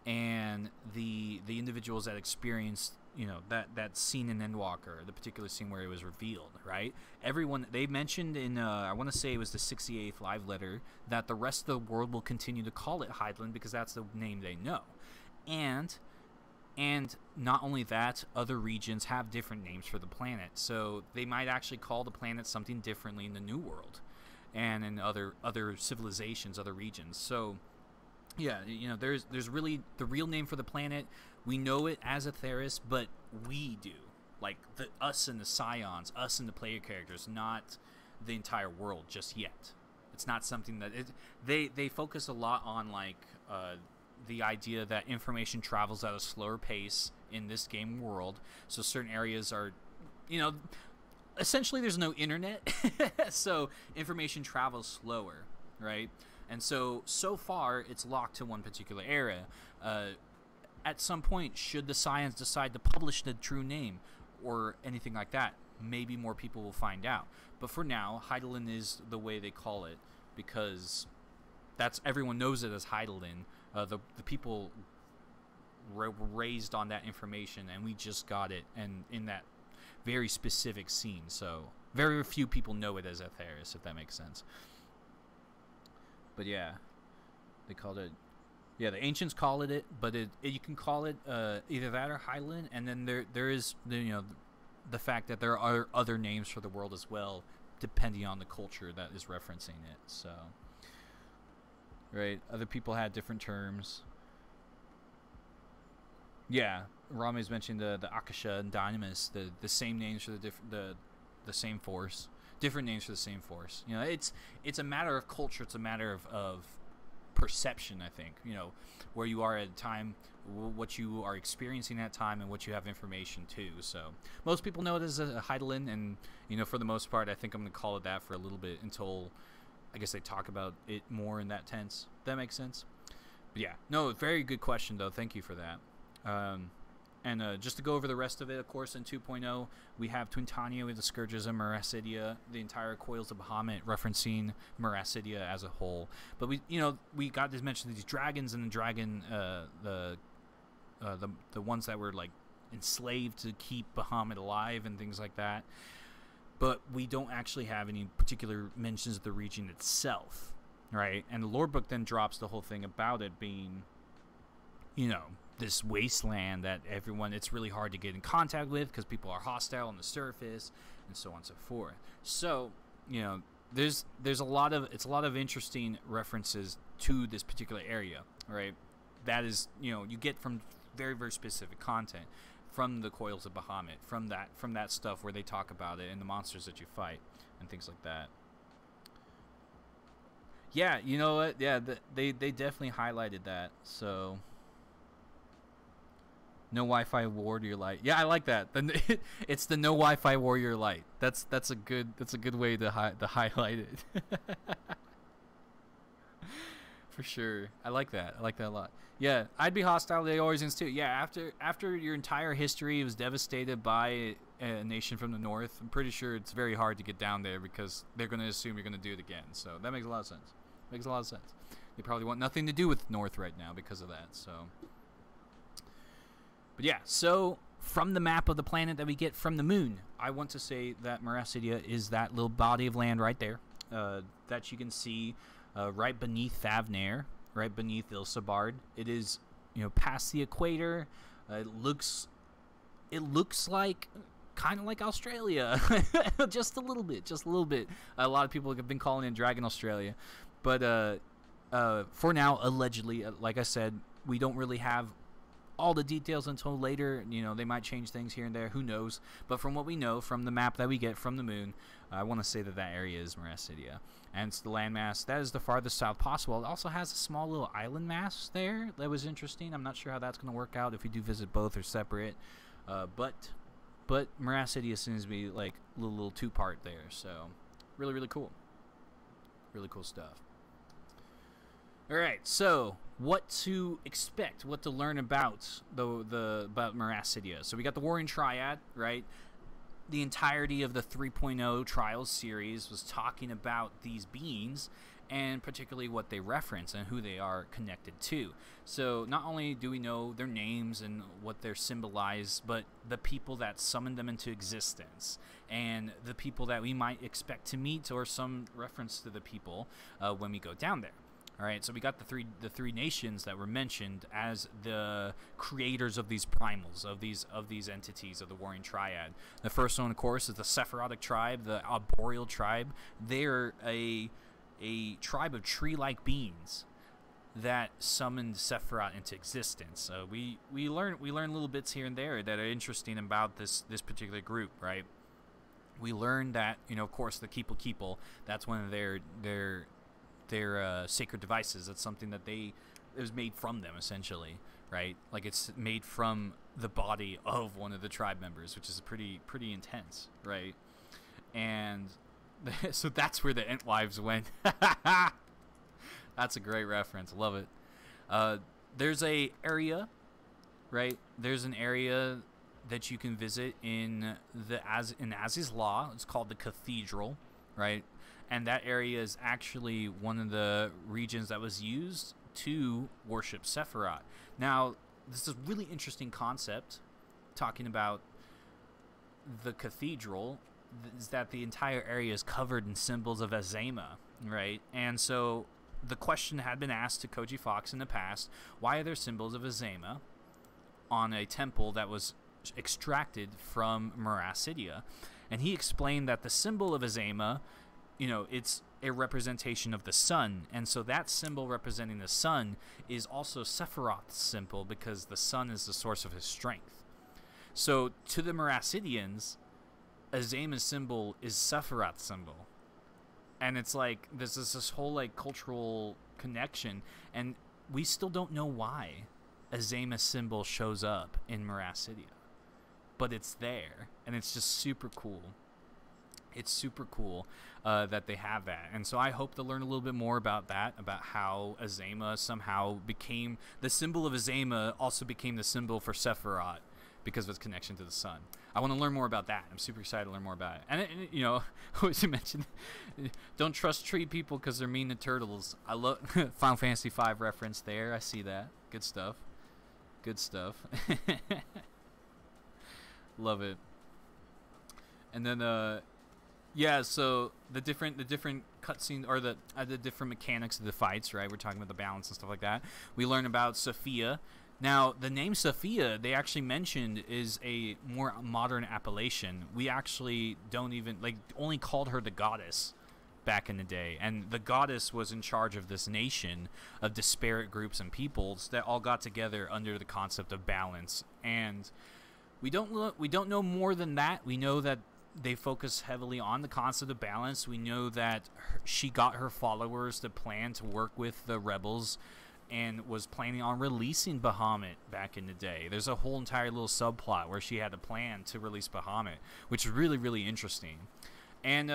And the individuals that experienced, you know, that scene in Endwalker, the particular scene where it was revealed, right? Everyone, they mentioned in, I want to say it was the 68th live letter, that the rest of the world will continue to call it Heidelin because that's the name they know. And not only that, other regions have different names for the planet. So they might actually call the planet something differently in the New World and in other civilizations, other regions. So yeah, you know, there's really the real name for the planet. We know it as Atheris, but we do. Like us and the Scions, us and the player characters, not the entire world just yet. It's not something that they focus a lot on, like the idea that information travels at a slower pace in this game world. So certain areas are, you know, essentially there's no internet, so information travels slower, right? And so far it's locked to one particular area. At some point, should the Scions decide to publish the true name or anything like that, maybe more people will find out. But for now, Heidelin is the way they call it because that's everyone knows it as Heidelin. The people were raised on that information, and we just got it, and in that very specific scene. So very few people know it as Atheris, if that makes sense. But yeah, they called it. Yeah, the ancients call it, but you can call it either that or Heidelin, and then there is the fact that there are other names for the world as well, depending on the culture that is referencing it. So, right, other people had different terms. Yeah, Rame's mentioned the Akasha and Dynamis, the same names for the same force, different names for the same force. You know, it's a matter of culture. It's a matter of perception, I think, you know, where you are at a time, what you are experiencing at time, and what you have information to. So most people know it as a Heidelin, and you know, for the most part, I think I'm going to call it that for a little bit until I guess they talk about it more in that tense. That makes sense. But yeah, no, very good question though. Thank you for that. And just to go over the rest of it, of course, in 2.0, we have Twintania with the Scourges of Meracidia, the entire Coils of Bahamut, referencing Meracidia as a whole. But we got to mention these dragons, and the dragon, the ones that were like enslaved to keep Bahamut alive and things like that. But we don't actually have any particular mentions of the region itself, right? And the lore book then drops the whole thing about it being, you know, this wasteland that it's really hard to get in contact with because people are hostile on the surface and so on and so forth. So, you know, there's a lot of interesting references to this particular area, right? That is, you know, you get from very, very specific content from the Coils of Bahamut, from that stuff where they talk about it and the monsters that you fight and things like that. Yeah, you know what? Yeah, they definitely highlighted that. So no Wi-Fi warrior light. Yeah, I like that. It's the no Wi-Fi warrior light. That's a good way to highlight it. For sure. I like that. I like that a lot. Yeah, I'd be hostile to the origins too. Yeah, after your entire history was devastated by a nation from the north, I'm pretty sure it's very hard to get down there because they're going to assume you're going to do it again. So that makes a lot of sense. Makes a lot of sense. They probably want nothing to do with north right now because of that. So, but yeah, so from the map of the planet that we get from the moon, I want to say that Meracidia is that little body of land right there that you can see right beneath Thavnair, right beneath Ilsabard. It is, you know, past the equator. It looks like kind of like Australia, just a little bit. A lot of people have been calling it Dragon Australia, but for now, allegedly, like I said, we don't really have all the details until later. You know, they might change things here and there. Who knows? But from what we know from the map that we get from the moon, I want to say that that area is Meracidia. And it's the landmass that is the farthest south possible. It also has a small little island mass there that was interesting. I'm not sure how that's going to work out if we do visit both or separate. But Meracidia seems to be like a little two-part there. So really, really cool. Really cool stuff. All right, so what to expect, what to learn about about Meracidia. So we got the Warring Triad, right? The entirety of the 3.0 Trials series was talking about these beings and particularly what they reference and who they are connected to. So not only do we know their names and what they're symbolized, but the people that summoned them into existence and the people that we might expect to meet, or some reference to the people when we go down there. All right, so we got the three nations that were mentioned as the creators of these primals, of these entities of the Warring Triad. The first one, of course, is the Sephirotic tribe, the Arboreal tribe. They're a tribe of tree-like beings that summoned Sephiroth into existence. We learn little bits here and there that are interesting about this particular group, right? We learn that, you know, of course, the Keeple, that's one of their sacred devices. That's something that it was made from them, essentially, right? Like, it's made from the body of one of the tribe members, which is pretty intense, right? And so that's where the Entwives went. That's a great reference. Love it. There's a area, right? There's an area that you can visit in Aziz's Law. It's called the Cathedral, right? And that area is actually one of the regions that was used to worship Sephiroth. Now, this is a really interesting concept, talking about the cathedral, is that the entire area is covered in symbols of Azema, right? And so the question had been asked to Koji Fox in the past, why are there symbols of Azema on a temple that was extracted from Meracidia? And he explained that the symbol of Azema, you know, it's a representation of the sun, and so that symbol representing the sun is also Sephiroth's symbol, because the sun is the source of his strength. So to the Meracidians, Azema's symbol is Sephiroth's symbol, and it's like there's this whole like cultural connection, and we still don't know why Azema's symbol shows up in Meracidia, but it's there, and it's just super cool. It's super cool that they have that. And so I hope to learn a little bit more about that, about how Azema somehow became, the symbol of Azema also became the symbol for Sephiroth because of its connection to the sun. I want to learn more about that. I'm super excited to learn more about it. And you know, as you mentioned, don't trust tree people because they're mean to turtles. I love Final Fantasy V reference there. I see that. Good stuff. Good stuff. Love it. And then yeah, so the different cutscenes, or the different mechanics of the fights, right? We're talking about the balance and stuff like that. We learn about Sophia. Now, the name Sophia, they actually mentioned, is a more modern appellation. We actually don't even, like, only called her the goddess back in the day. And the goddess was in charge of this nation of disparate groups and peoples that all got together under the concept of balance. And we don't know more than that. We know that they focus heavily on the concept of balance. We know that she got her followers to plan to work with the rebels and was planning on releasing Bahamut back in the day. There's a whole entire little subplot where she had a plan to release Bahamut, which is really, really interesting. And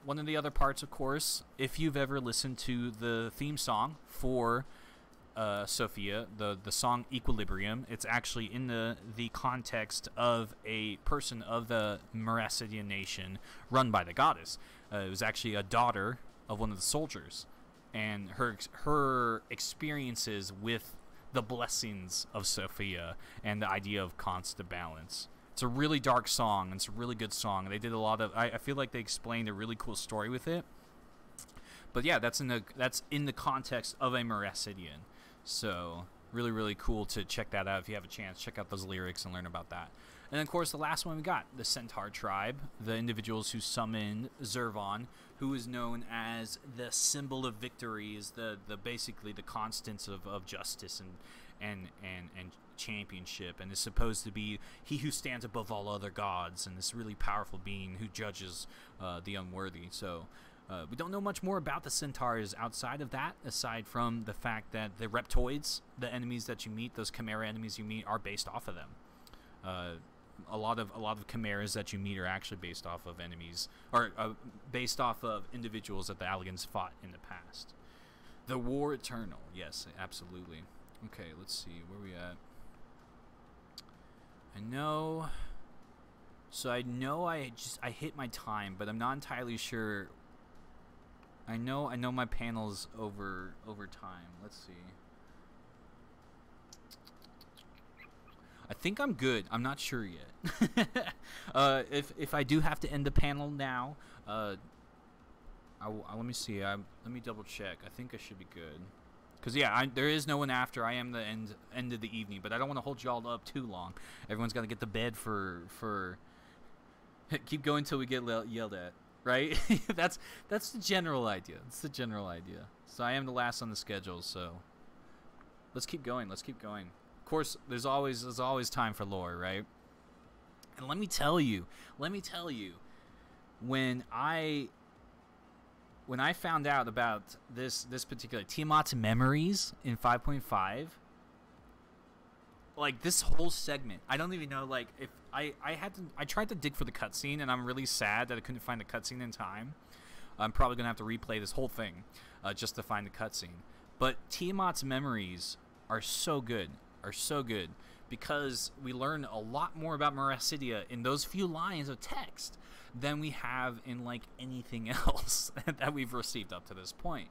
one of the other parts, of course, if you've ever listened to the theme song for Sophia, the song Equilibrium, it's actually in the context of a person of the Meracidian nation run by the goddess. It was actually a daughter of one of the soldiers, and her experiences with the blessings of Sophia and the idea of constant balance. It's a really dark song, and it's a really good song. They did a lot of, I feel like they explained a really cool story with it. But yeah, that's in the context of a Meracidian. So really, really cool to check that out if you have a chance. Check out those lyrics and learn about that. And then, of course, the last one we got, the Centaur tribe, the individuals who summoned Zervon, who is known as the symbol of victory, is the basically the constants of justice and championship, and is supposed to be he who stands above all other gods, and this really powerful being who judges the unworthy. So we don't know much more about the centaurs outside of that, aside from the fact that the reptoids, the enemies that you meet, those chimera enemies you meet, are based off of them. A lot of chimeras that you meet are actually based off of enemies, or based off of individuals that the Allagans fought in the past. The War Eternal, yes, absolutely. Okay, let's see, where are we at? I know I hit my time, but I'm not entirely sure. I know my panel's over time. Let's see. I think I'm good. I'm not sure yet. If I do have to end the panel now, let me see. Let me double check. I think I should be good. Cause yeah, there is no one after. I am the end of the evening, but I don't want to hold y'all up too long. Everyone's got to get to bed for. Keep going till we get yelled at, right? That's the general idea. That's the general idea. So I am the last on the schedule. So let's keep going. Let's keep going. Of course, there's always time for lore, right? And let me tell you, when I found out about this particular Tiamat's memories in 5.5, like this whole segment, I don't even know, like, if I tried to dig for the cutscene, and I'm really sad that I couldn't find the cutscene in time. I'm probably gonna have to replay this whole thing just to find the cutscene. But Tiamat's memories are so good. Because we learn a lot more about Meracidia in those few lines of text than we have in like anything else that we've received up to this point.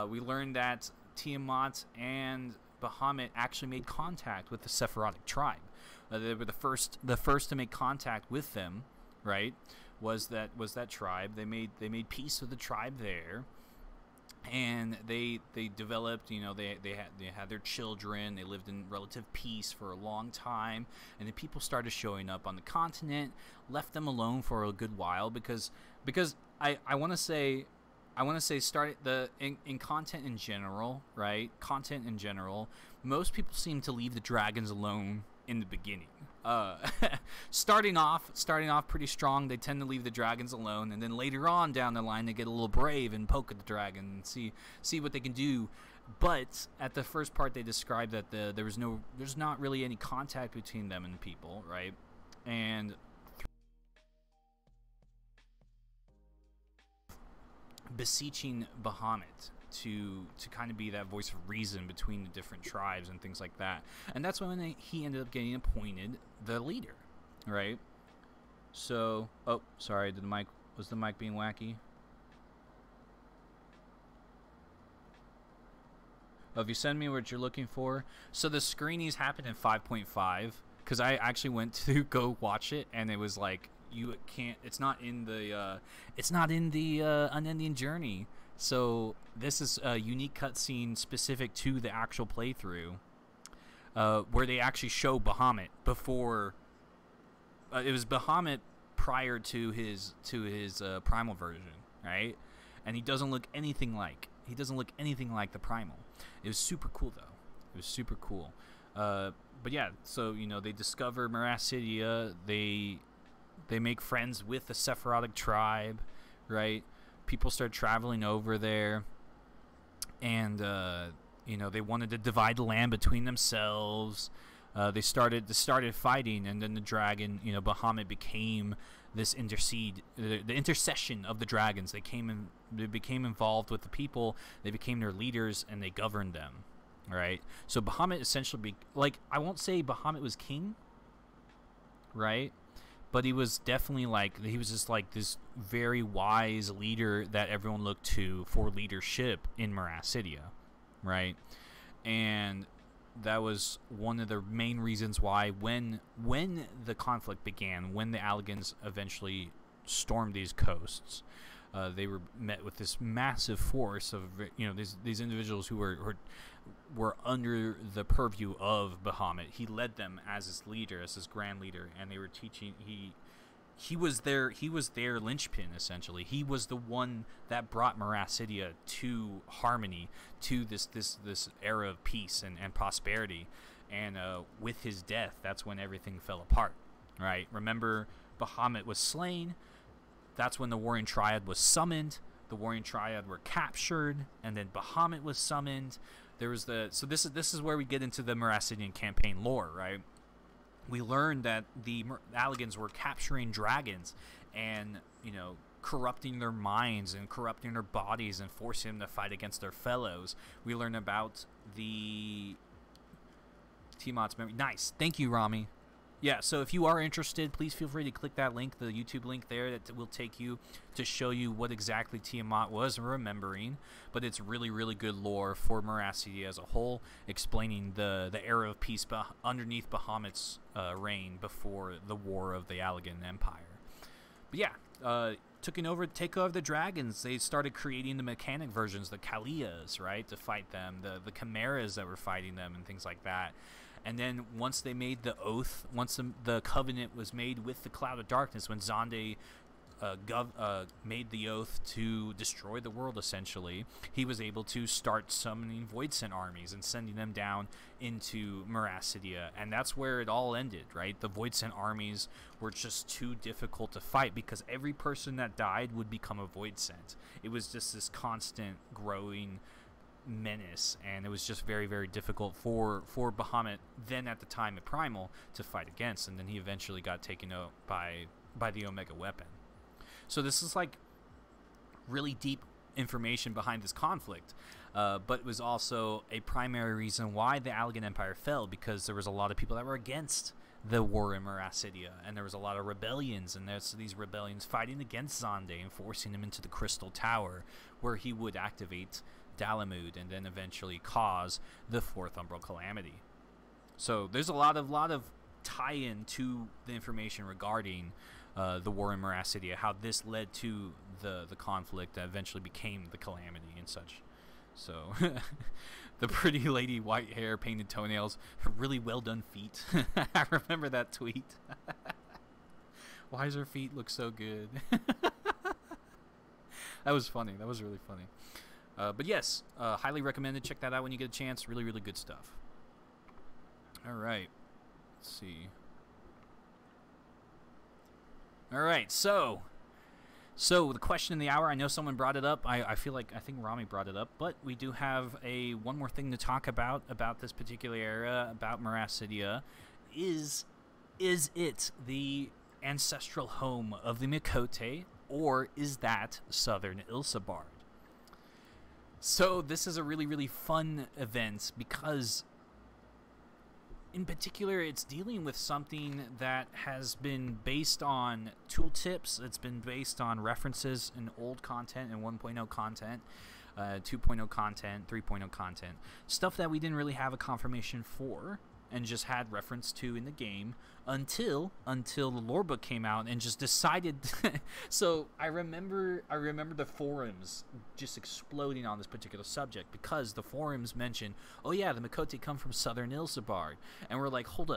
We learned that Tiamat and Bahamut actually made contact with the Sephirotic tribe. They were the first to make contact with them, right? Was that tribe? They made peace with the tribe there. And they developed, you know, they had their children. They lived in relative peace for a long time, and then people started showing up on the continent, left them alone for a good while because I want to say in content in general, right? Content in general, most people seem to leave the dragons alone in the beginning. Starting off pretty strong, they tend to leave the dragons alone, and then later on down the line they get a little brave and poke at the dragon and see what they can do. But at the first part they described that there's not really any contact between them and the people, right? And beseeching Bahamut to kind of be that voice of reason between the different tribes and things like that. And that's when he ended up getting appointed the leader, right? So, oh, sorry, was the mic being wacky? Oh, if you send me what you're looking for. So the screenings happened in 5.5, because I actually went to go watch it, and it was like, you can't, it's not in the Unending Journey. So this is a unique cutscene specific to the actual playthrough, where they actually show Bahamut before. It was Bahamut prior to his primal version, right? And he doesn't look anything like the primal. It was super cool though. It was super cool. But yeah, so you know they discover Meracidia. They make friends with the Sephirotic tribe, right? People start traveling over there, and you know they wanted to divide the land between themselves. They started fighting, and then the dragon, you know, Bahamut became this the intercession of the dragons. They became involved with the people. They became their leaders, and they governed them, right? So Bahamut essentially, I won't say Bahamut was king, right? But he was definitely he was just like this very wise leader that everyone looked to for leadership in Meracidia, right? And that was one of the main reasons why when the conflict began, when the Allagans eventually stormed these coasts, they were met with this massive force of, you know, these individuals who were under the purview of Bahamut. He led them as his leader, as his grand leader, and they were teaching. He was their linchpin, essentially. He was the one that brought Meracidia to harmony, to this era of peace and prosperity. And with his death, that's when everything fell apart, right? Remember, Bahamut was slain. That's when the Warring Triad was summoned. The Warring Triad were captured, and then Bahamut was summoned. There was so this is where we get into the Meracidian campaign lore, right? We learned that the Allagans were capturing dragons and, you know, corrupting their minds and corrupting their bodies and forcing them to fight against their fellows. We learn about the Tiamat's memory. Nice. Thank you, Rami. Yeah, so if you are interested, please feel free to click that link, the YouTube link there, that will take you to show you what exactly Tiamat was remembering. But it's really, really good lore for Meracidia as a whole, explaining the era of peace underneath Bahamut's reign before the war of the Allagan Empire. But yeah, take over the dragons. They started creating the mechanic versions, the Kalias, right, to fight them, the Chimeras that were fighting them, and things like that. And then once they made the oath, once the covenant was made with the Cloud of Darkness, when Xande made the oath to destroy the world, essentially, he was able to start summoning Voidsent armies and sending them down into Meracidia. And that's where it all ended, right? The Voidsent armies were just too difficult to fight because every person that died would become a Voidsent. It was just this constant growing menace, and it was just very, very difficult for Bahamut, then at the time at Primal, to fight against. And then he eventually got taken out by the Omega weapon. So this is like really deep information behind this conflict, but it was also a primary reason why the Allagan Empire fell, because there was a lot of people that were against the war in Meracidia, and there was a lot of rebellions, and there's these rebellions fighting against Xande and forcing him into the Crystal Tower, where he would activate Dalamud and then eventually cause the Fourth Umbral Calamity. So there's a lot of tie-in to the information regarding the war in Meracidia, how this led to the conflict that eventually became the Calamity and such. So the pretty lady, white hair, painted toenails, really well done feet. I remember that tweet. Why does her feet look so good? That was funny. That was really funny. But yes, highly recommended. Check that out when you get a chance. Really, really good stuff. All right. Let's see. All right. So the question in the hour. I know someone brought it up. I think Rami brought it up. But we do have one more thing to talk about this particular era, about Meracidia. Is it the ancestral home of the Miqo'te, or is that Southern Ilsabard? So this is a really, really fun event because, in particular, it's dealing with something that has been based on tooltips. It's been based on references in old content and 1.0 content, 2.0 content, 3.0 content. Stuff that we didn't really have a confirmation for and just had reference to in the game until the lore book came out and just decided. So I remember the forums just exploding on this particular subject because the forums mentioned, oh yeah, the Miqo'te come from Southern Ilsabard, and we're like, hold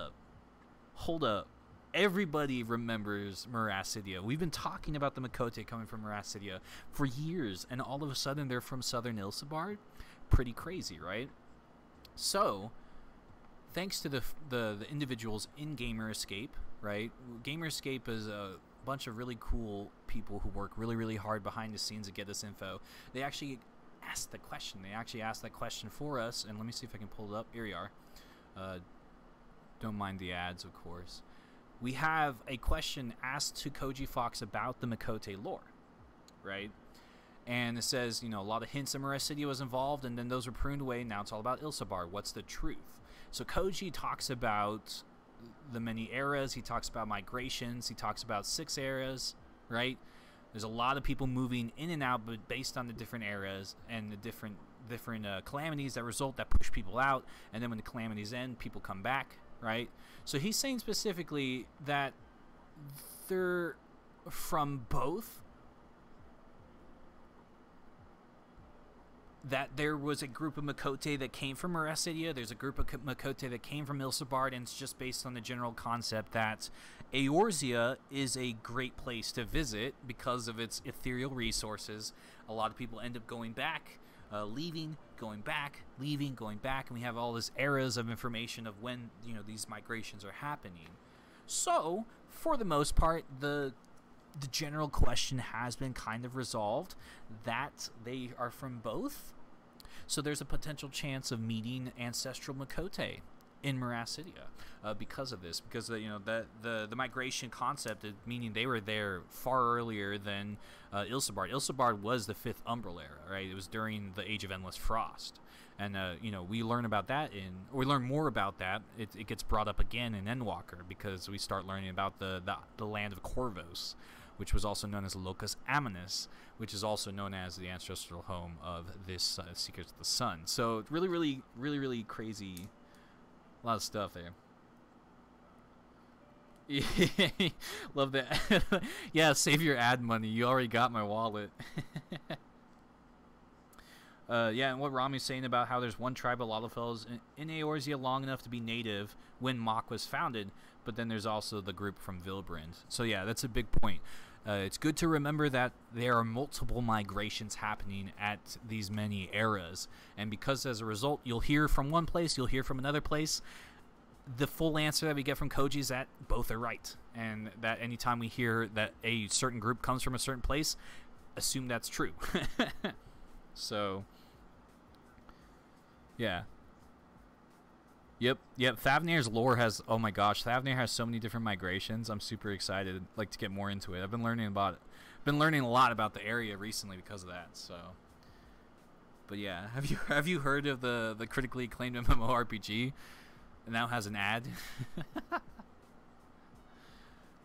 up. Everybody remembers Meracidia. We've been talking about the Miqo'te coming from Meracidia for years, and all of a sudden they're from Southern Ilsabard. Pretty crazy, right? So thanks to the individuals in Gamer Escape, right? Gamer Escape is a bunch of really cool people who work really, really hard behind the scenes to get this info. They actually asked the question. They actually asked that question for us, and let me see if I can pull it up. Here we are. Don't mind the ads, of course. We have a question asked to Koji Fox about the Miqo'te lore, right? And it says, a lot of hints that Meracidia was involved, and then those were pruned away, and now it's all about Ilsabard. What's the truth? So Koji talks about the many eras. He talks about migrations. He talks about 6 eras, right? There's a lot of people moving in and out, but based on the different eras and the different calamities that result, that push people out. And then when the calamities end, people come back, right? So he's saying specifically that they're from both. That there was a group of Miqo'te that came from Meracidia, there's a group of Miqo'te that came from Ilsabard, and it's just based on the general concept that Eorzea is a great place to visit because of its ethereal resources. A lot of people end up going back leaving, going back, leaving, going back, and we have all these eras of information of when these migrations are happening. So, for the most part, the general question has been kind of resolved that they are from both. So there's a potential chance of meeting ancestral Makote in Meracidia because of this, because the migration concept, meaning they were there far earlier than Ilsabard. Ilsabard was the 5th Umbral era, right? It was during the Age of Endless Frost, and we learn about that we learn more about that. It gets brought up again in Endwalker because we start learning about the land of Corvos, which was also known as Locus Amonis, which is also known as the ancestral home of this Seekers of the Sun. So really, really, really, really crazy. A lot of stuff there. Love that. Yeah, save your ad money. You already got my wallet. Yeah, and what Rami's saying about how there's one tribe of Lalafels in Eorzea long enough to be native when Mach was founded, but then there's also the group from Vilbrand. So yeah, that's a big point. It's good to remember that there are multiple migrations happening at these many eras, and because as a result you'll hear from one place, you'll hear from another place. The full answer that we get from Koji is that both are right, and that anytime we hear that a certain group comes from a certain place, assume that's true. So yeah. Yep. Thavnair's lore has, oh my gosh, Thavnair has so many different migrations. I'm super excited, like, to get more into it. I've been learning a lot about the area recently because of that. So, but yeah, have you heard of the critically acclaimed MMORPG? It now has an ad.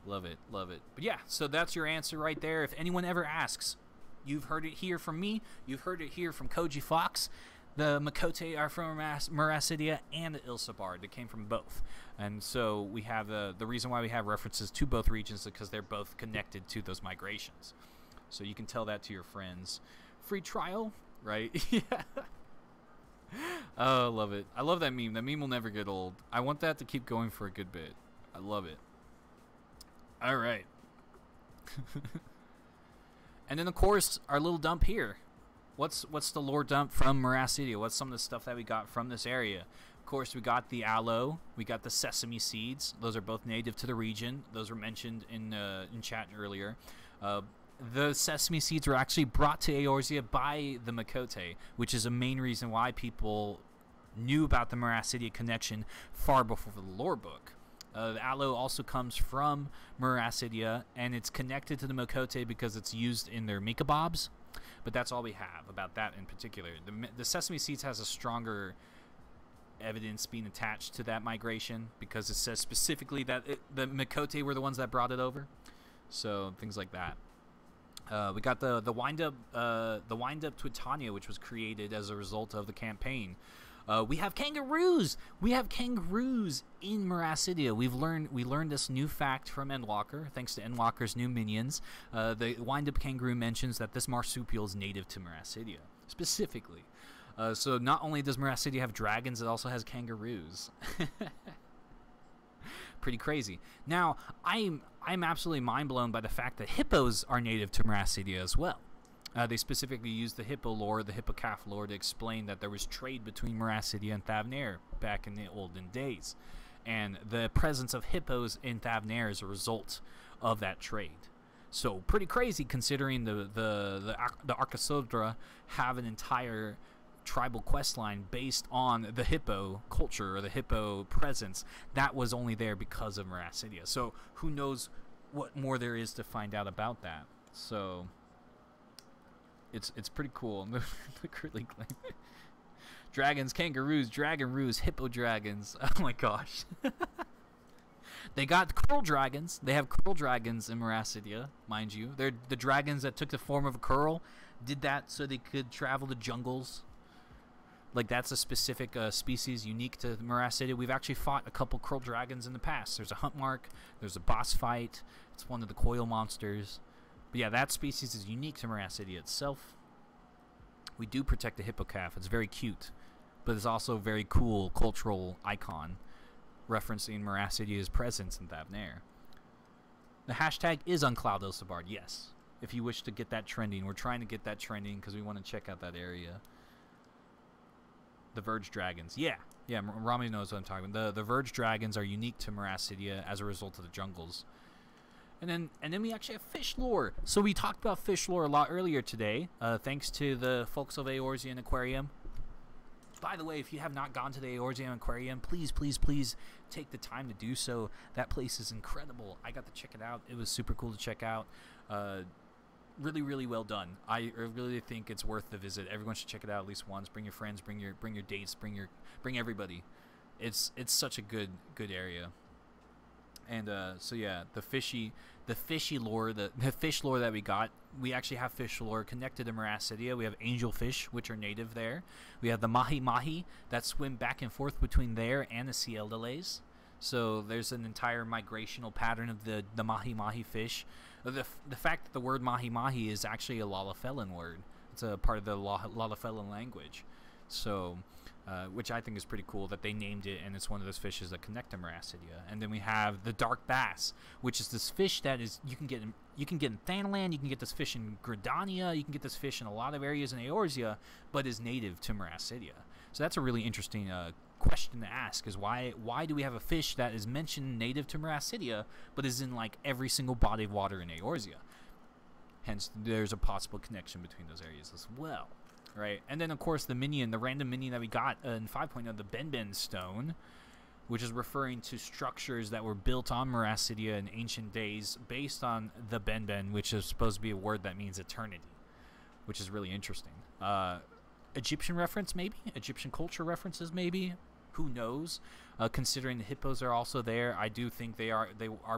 Love it. But yeah, so that's your answer right there. If anyone ever asks, you've heard it here from me. You've heard it here from Koji Fox. The Makote are from Meracidia and Ilsabard. They came from both. And so we have the reason why we have references to both regions is because they're both connected to those migrations. So you can tell that to your friends. Free trial, right? Yeah. Oh, I love it. I love that meme. That meme will never get old. I want that to keep going for a good bit. I love it. All right. And then, of course, our little dump here. What's the lore dump from Meracidia? What's some of the stuff that we got from this area? Of course, we got the aloe. We got the sesame seeds. Those are both native to the region. Those were mentioned in chat earlier. The sesame seeds were actually brought to Eorzea by the Makote, which is a main reason why people knew about the Meracidia connection far before the lore book. The aloe also comes from Meracidia, and it's connected to the Makote because it's used in their mikabobs. But that's all we have about that in particular. The sesame seeds has a stronger evidence being attached to that migration because it says specifically that the Makote were the ones that brought it over. So things like that. We got the wind up Twitania, which was created as a result of the campaign. We have kangaroos. We have kangaroos in Meracidia. We learned this new fact from Endwalker, thanks to Endwalker's new minions. The wind-up kangaroo mentions that this marsupial is native to Meracidia, specifically. So not only does Meracidia have dragons, it also has kangaroos. Pretty crazy. Now, I'm absolutely mind-blown by the fact that hippos are native to Meracidia as well. They specifically used the hippo lore, the hippocalf lore, to explain that there was trade between Meracidia and Thavnair back in the olden days. And the presence of hippos in Thavnair is a result of that trade. So pretty crazy considering the Arcasodra have an entire tribal quest line based on the hippo culture or the hippo presence that was only there because of Meracidia. So who knows what more there is to find out about that. So it's pretty cool. Dragons, kangaroos, dragon-roos, hippo dragons. Oh my gosh. They got curl dragons. They have curl dragons in Meracidia, mind you. They're the dragons that took the form of a curl, did that so they could travel the jungles. Like, that's a specific species unique to Meracidia. We've actually fought a couple curl dragons in the past. There's a hunt mark. There's a boss fight. It's one of the coil monsters. But yeah, that species is unique to Meracidia itself. We do protect the hippocalf. It's very cute. But it's also a very cool cultural icon referencing Meracidia's presence in Thavnair. The hashtag is uncloud Ilsabard, yes. If you wish to get that trending. We're trying to get that trending because we want to check out that area. The Verge dragons. Yeah. Yeah, Rami knows what I'm talking about. The Verge dragons are unique to Meracidia as a result of the jungles. And then we actually have fish lore. So we talked about fish lore a lot earlier today, thanks to the folks of Eorzean Aquarium. By the way, if you have not gone to the Eorzean Aquarium, please, please, please take the time to do so. That place is incredible. I got to check it out. It was super cool to check out. Really, really well done. I really think it's worth the visit. Everyone should check it out at least once. Bring your friends, bring your dates, bring everybody. It's such a good area. And so yeah, the fishy lore, the fish lore that we got. We actually have fish lore connected to Meracidia. We have angelfish, which are native there. We have the mahi that swim back and forth between there and the Ciel delays. So there's an entire migrational pattern of the mahi fish. The fact that the word mahi is actually a Lalafellan word. It's a part of the Lalafellan language. So, which I think is pretty cool that they named it, and it's one of those fishes that connect to Meracidia. And then we have the dark bass, which is this fish that is you can get in Thanalan, you can get this fish in Gridania, you can get this fish in a lot of areas in Eorzea, but is native to Meracidia. So that's a really interesting question to ask, is why do we have a fish that is mentioned native to Meracidia but is in like every single body of water in Eorzea? Hence there's a possible connection between those areas as well, right? And then of course the random minion that we got in 5.0, the Ben stone, which is referring to structures that were built on Meracidia in ancient days based on the Ben, which is supposed to be a word that means eternity, which is really interesting. Egyptian reference, maybe? Egyptian culture references, maybe? Who knows? Considering the hippos are also there, I do think they are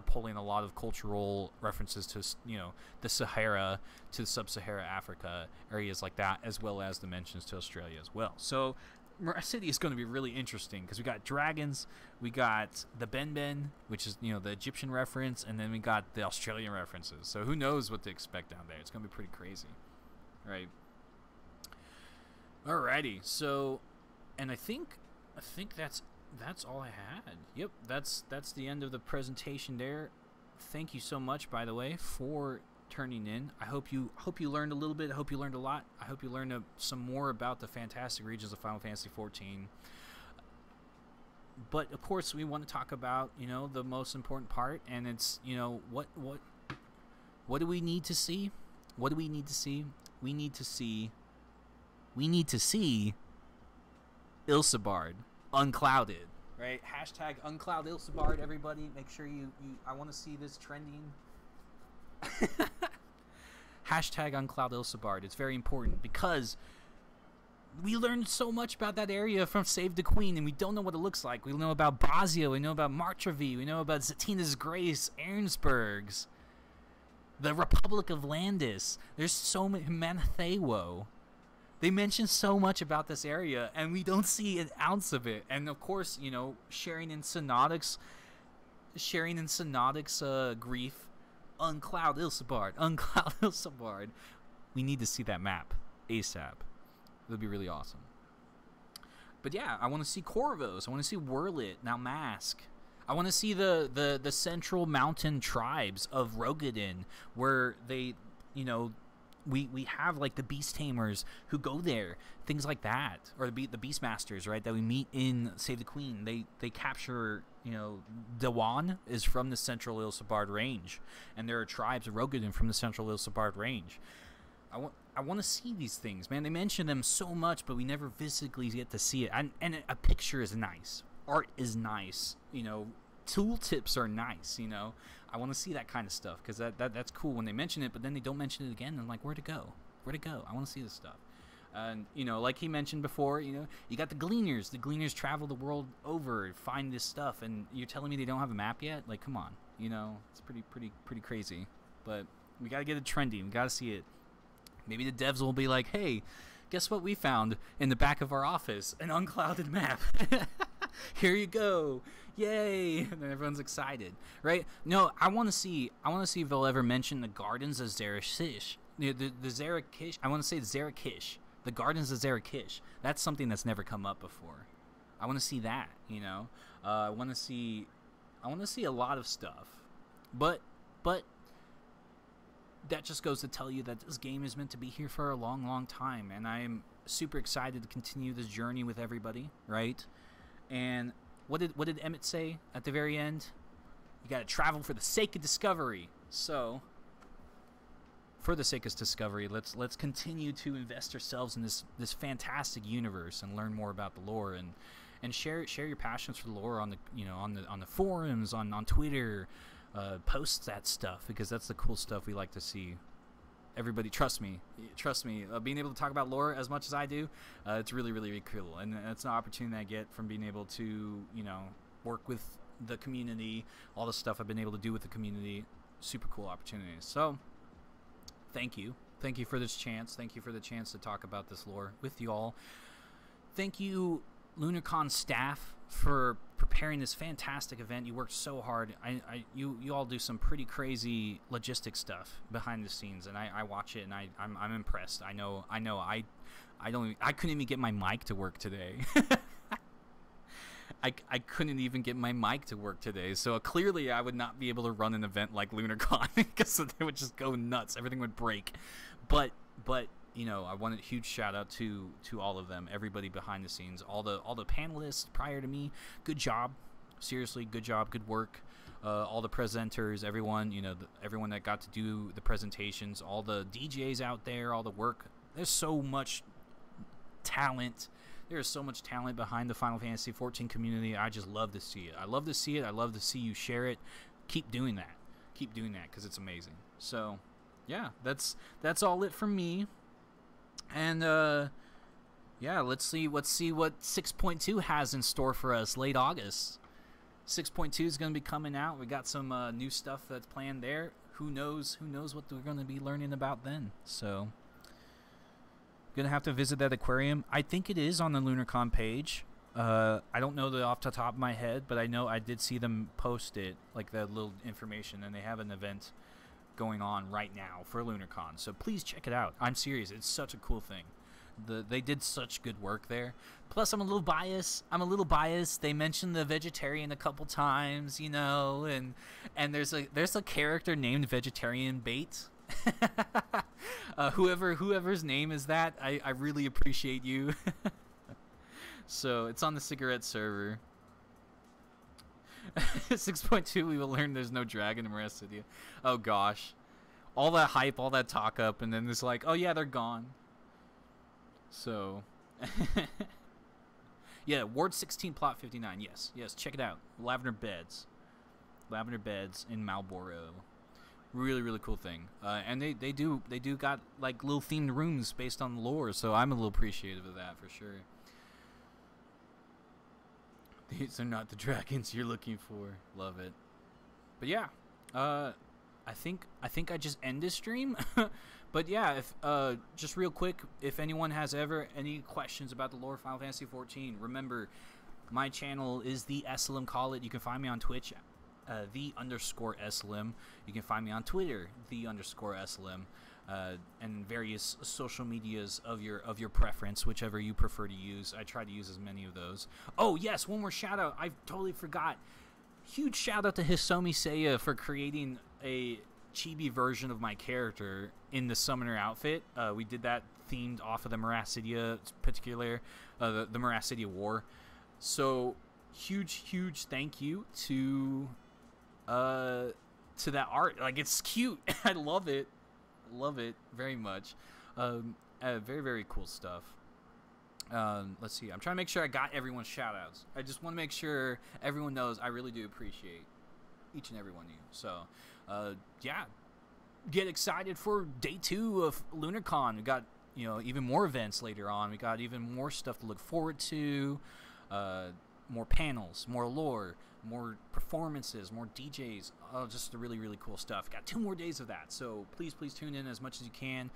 pulling a lot of cultural references to, you know, the Sahara, to sub-Sahara Africa, areas like that, as well as dimensions to Australia as well. So Meracidia is going to be really interesting because we got dragons, we got the Ben, which is, you know, the Egyptian reference, and then we got the Australian references. So who knows what to expect down there? It's going to be pretty crazy, right? Alrighty, so, and I think that's all I had. Yep, that's the end of the presentation there. Thank you so much, by the way, for turning in. I hope you learned a little bit. I hope you learned a lot. I hope you learned some more about the fantastic regions of Final Fantasy XIV. But of course, we want to talk about, you know, the most important part, and it's, you know, what do we need to see? What do we need to see? We need to see Ilsabard unclouded, right? Hashtag uncloud Ilsabard, everybody. Make sure you I want to see this trending. Hashtag uncloud Ilsabard. It's very important because we learned so much about that area from Save the Queen, and we don't know what it looks like. We know about Bosio, we know about Martravi, we know about Zatina's Grace, Aernsburgs, the Republic of Landis. There's so many, Manathewo. They mention so much about this area, and we don't see an ounce of it. And of course, you know, sharing in Synodic's grief, uncloud Ilsabard. We need to see that map ASAP. It'll be really awesome. But yeah, I want to see Corvos. I want to see Whirlit, now Mask. I want to see the central mountain tribes of Rogadin, where they, you know, we have like the beast tamers who go there, things like that, or the beastmasters, right, that we meet in Save the Queen. They capture, you know, Dewan is from the Central Ilsabard range, and there are tribes of Rogadin from the Central Ilsabard range. I want to see these things, man. They mention them so much, but we never physically get to see it. And a picture is nice, art is nice, you know, tooltips are nice, you know. I want to see that kind of stuff because that's cool when they mention it, but then they don't mention it again. And I'm like, where to go? I want to see this stuff. And, you know, like he mentioned before, you know, you got the Gleaners. The Gleaners travel the world over, find this stuff, and you're telling me they don't have a map yet? Like, come on, you know, it's pretty crazy. But we got to get it trending. We got to see it. Maybe the devs will be like, hey, guess what we found in the back of our office? An unclouded map. Here you go. Yay. And then everyone's excited, right? No, I want to see if they'll ever mention the Gardens of Zerakish. The Zerakish. I want to say Zerakish. The Gardens of Zerakish. That's something that's never come up before. I want to see that, you know. I want to see a lot of stuff. But that just goes to tell you that this game is meant to be here for a long, long time, and I'm super excited to continue this journey with everybody, right? And what did Emmett say at the very end? You got to travel for the sake of discovery. So, for the sake of discovery, let's continue to invest ourselves in this fantastic universe and learn more about the lore and share your passions for the lore on the forums, on Twitter, post that stuff, because that's the cool stuff we like to see. Everybody, trust me, being able to talk about lore as much as I do, it's really, really, really cool, and it's an opportunity I get from being able to, work with the community, all the stuff I've been able to do with the community. Super cool opportunities. So, thank you for this chance. Thank you for the chance to talk about this lore with you all. Thank you, LunarCon staff, for preparing this fantastic event. You worked so hard. You all do some pretty crazy logistic stuff behind the scenes, and I watch it and I'm impressed. I couldn't even get my mic to work today. I couldn't even get my mic to work today, so clearly I would not be able to run an event like LunarCon because they would just go nuts. Everything would break. But I wanted a huge shout out to all of them, everybody behind the scenes, all the panelists prior to me. Good job, seriously, good job, good work. All the presenters, everyone, everyone that got to do the presentations, all the DJs out there, all the work. There's so much talent. There is so much talent behind the Final Fantasy XIV community. I just love to see it. I love to see it. I love to see you share it. Keep doing that. Keep doing that, because it's amazing. So, yeah, that's all it from me. And yeah, let's see what 6.2 has in store for us late August. 6.2 is going to be coming out. We got some new stuff that's planned there. Who knows what we're going to be learning about then. So, gonna have to visit that aquarium. I think it is on the LunarCon page. I don't know off the top of my head, but I know I did see them post it, like that little information, and they have an event going on right now for LunarCon. So please check it out. I'm serious. It's such a cool thing. They did such good work there. Plus, I'm a little biased. They mentioned the vegetarian a couple times, and there's a character named Vegetarian Bait. Whoever's name is that, I really appreciate you. So it's on the cigarette server. 6.2, we will learn there's no dragon in Mirage City. Oh gosh, all that hype, all that talk up, and then it's like, oh yeah, they're gone. So yeah, Ward 16 plot 59. Yes, check it out. Lavender Beds in Malboro. Really, really cool thing. And they do got like little themed rooms based on the lore, so I'm a little appreciative of that for sure. These are not the dragons you're looking for. Love it. But yeah, I think I just end this stream. But yeah, if just real quick, if anyone has ever any questions about the lore of Final Fantasy XIV, remember my channel is the SLM Call It. You can find me on Twitch, _SLM. You can find me on Twitter, _SLM, and various social medias of your preference, whichever you prefer to use. I try to use as many of those. Oh yes, one more shout out. I totally forgot. Huge shout out to Hisomi Seiya for creating a chibi version of my character in the summoner outfit. We did that themed off of the Miracidia particular, the Miracidia War. So huge thank you to that art. Like, it's cute. I love it very much. Very, very cool stuff. Let's see, I'm trying to make sure I got everyone's shout outs. I just want to make sure everyone knows I really do appreciate each and every one of you. So yeah, get excited for day 2 of LunarCon. We got even more events later on. We got even more stuff to look forward to. More panels, more lore, more performances, more DJs. Oh, just the really, really cool stuff. Got 2 more days of that, so please tune in as much as you can.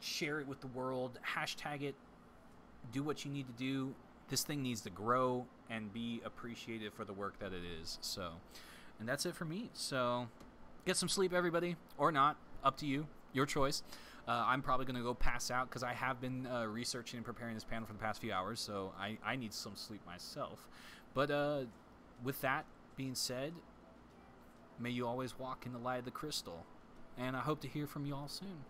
Share it with the world. Hashtag it. Do what you need to do. This thing needs to grow and be appreciated for the work that it is. So, and that's it for me. So, get some sleep, everybody, or not. Up to you. Your choice. I'm probably going to go pass out because I have been researching and preparing this panel for the past few hours, so I need some sleep myself. But with that being said, may you always walk in the light of the crystal, and I hope to hear from you all soon.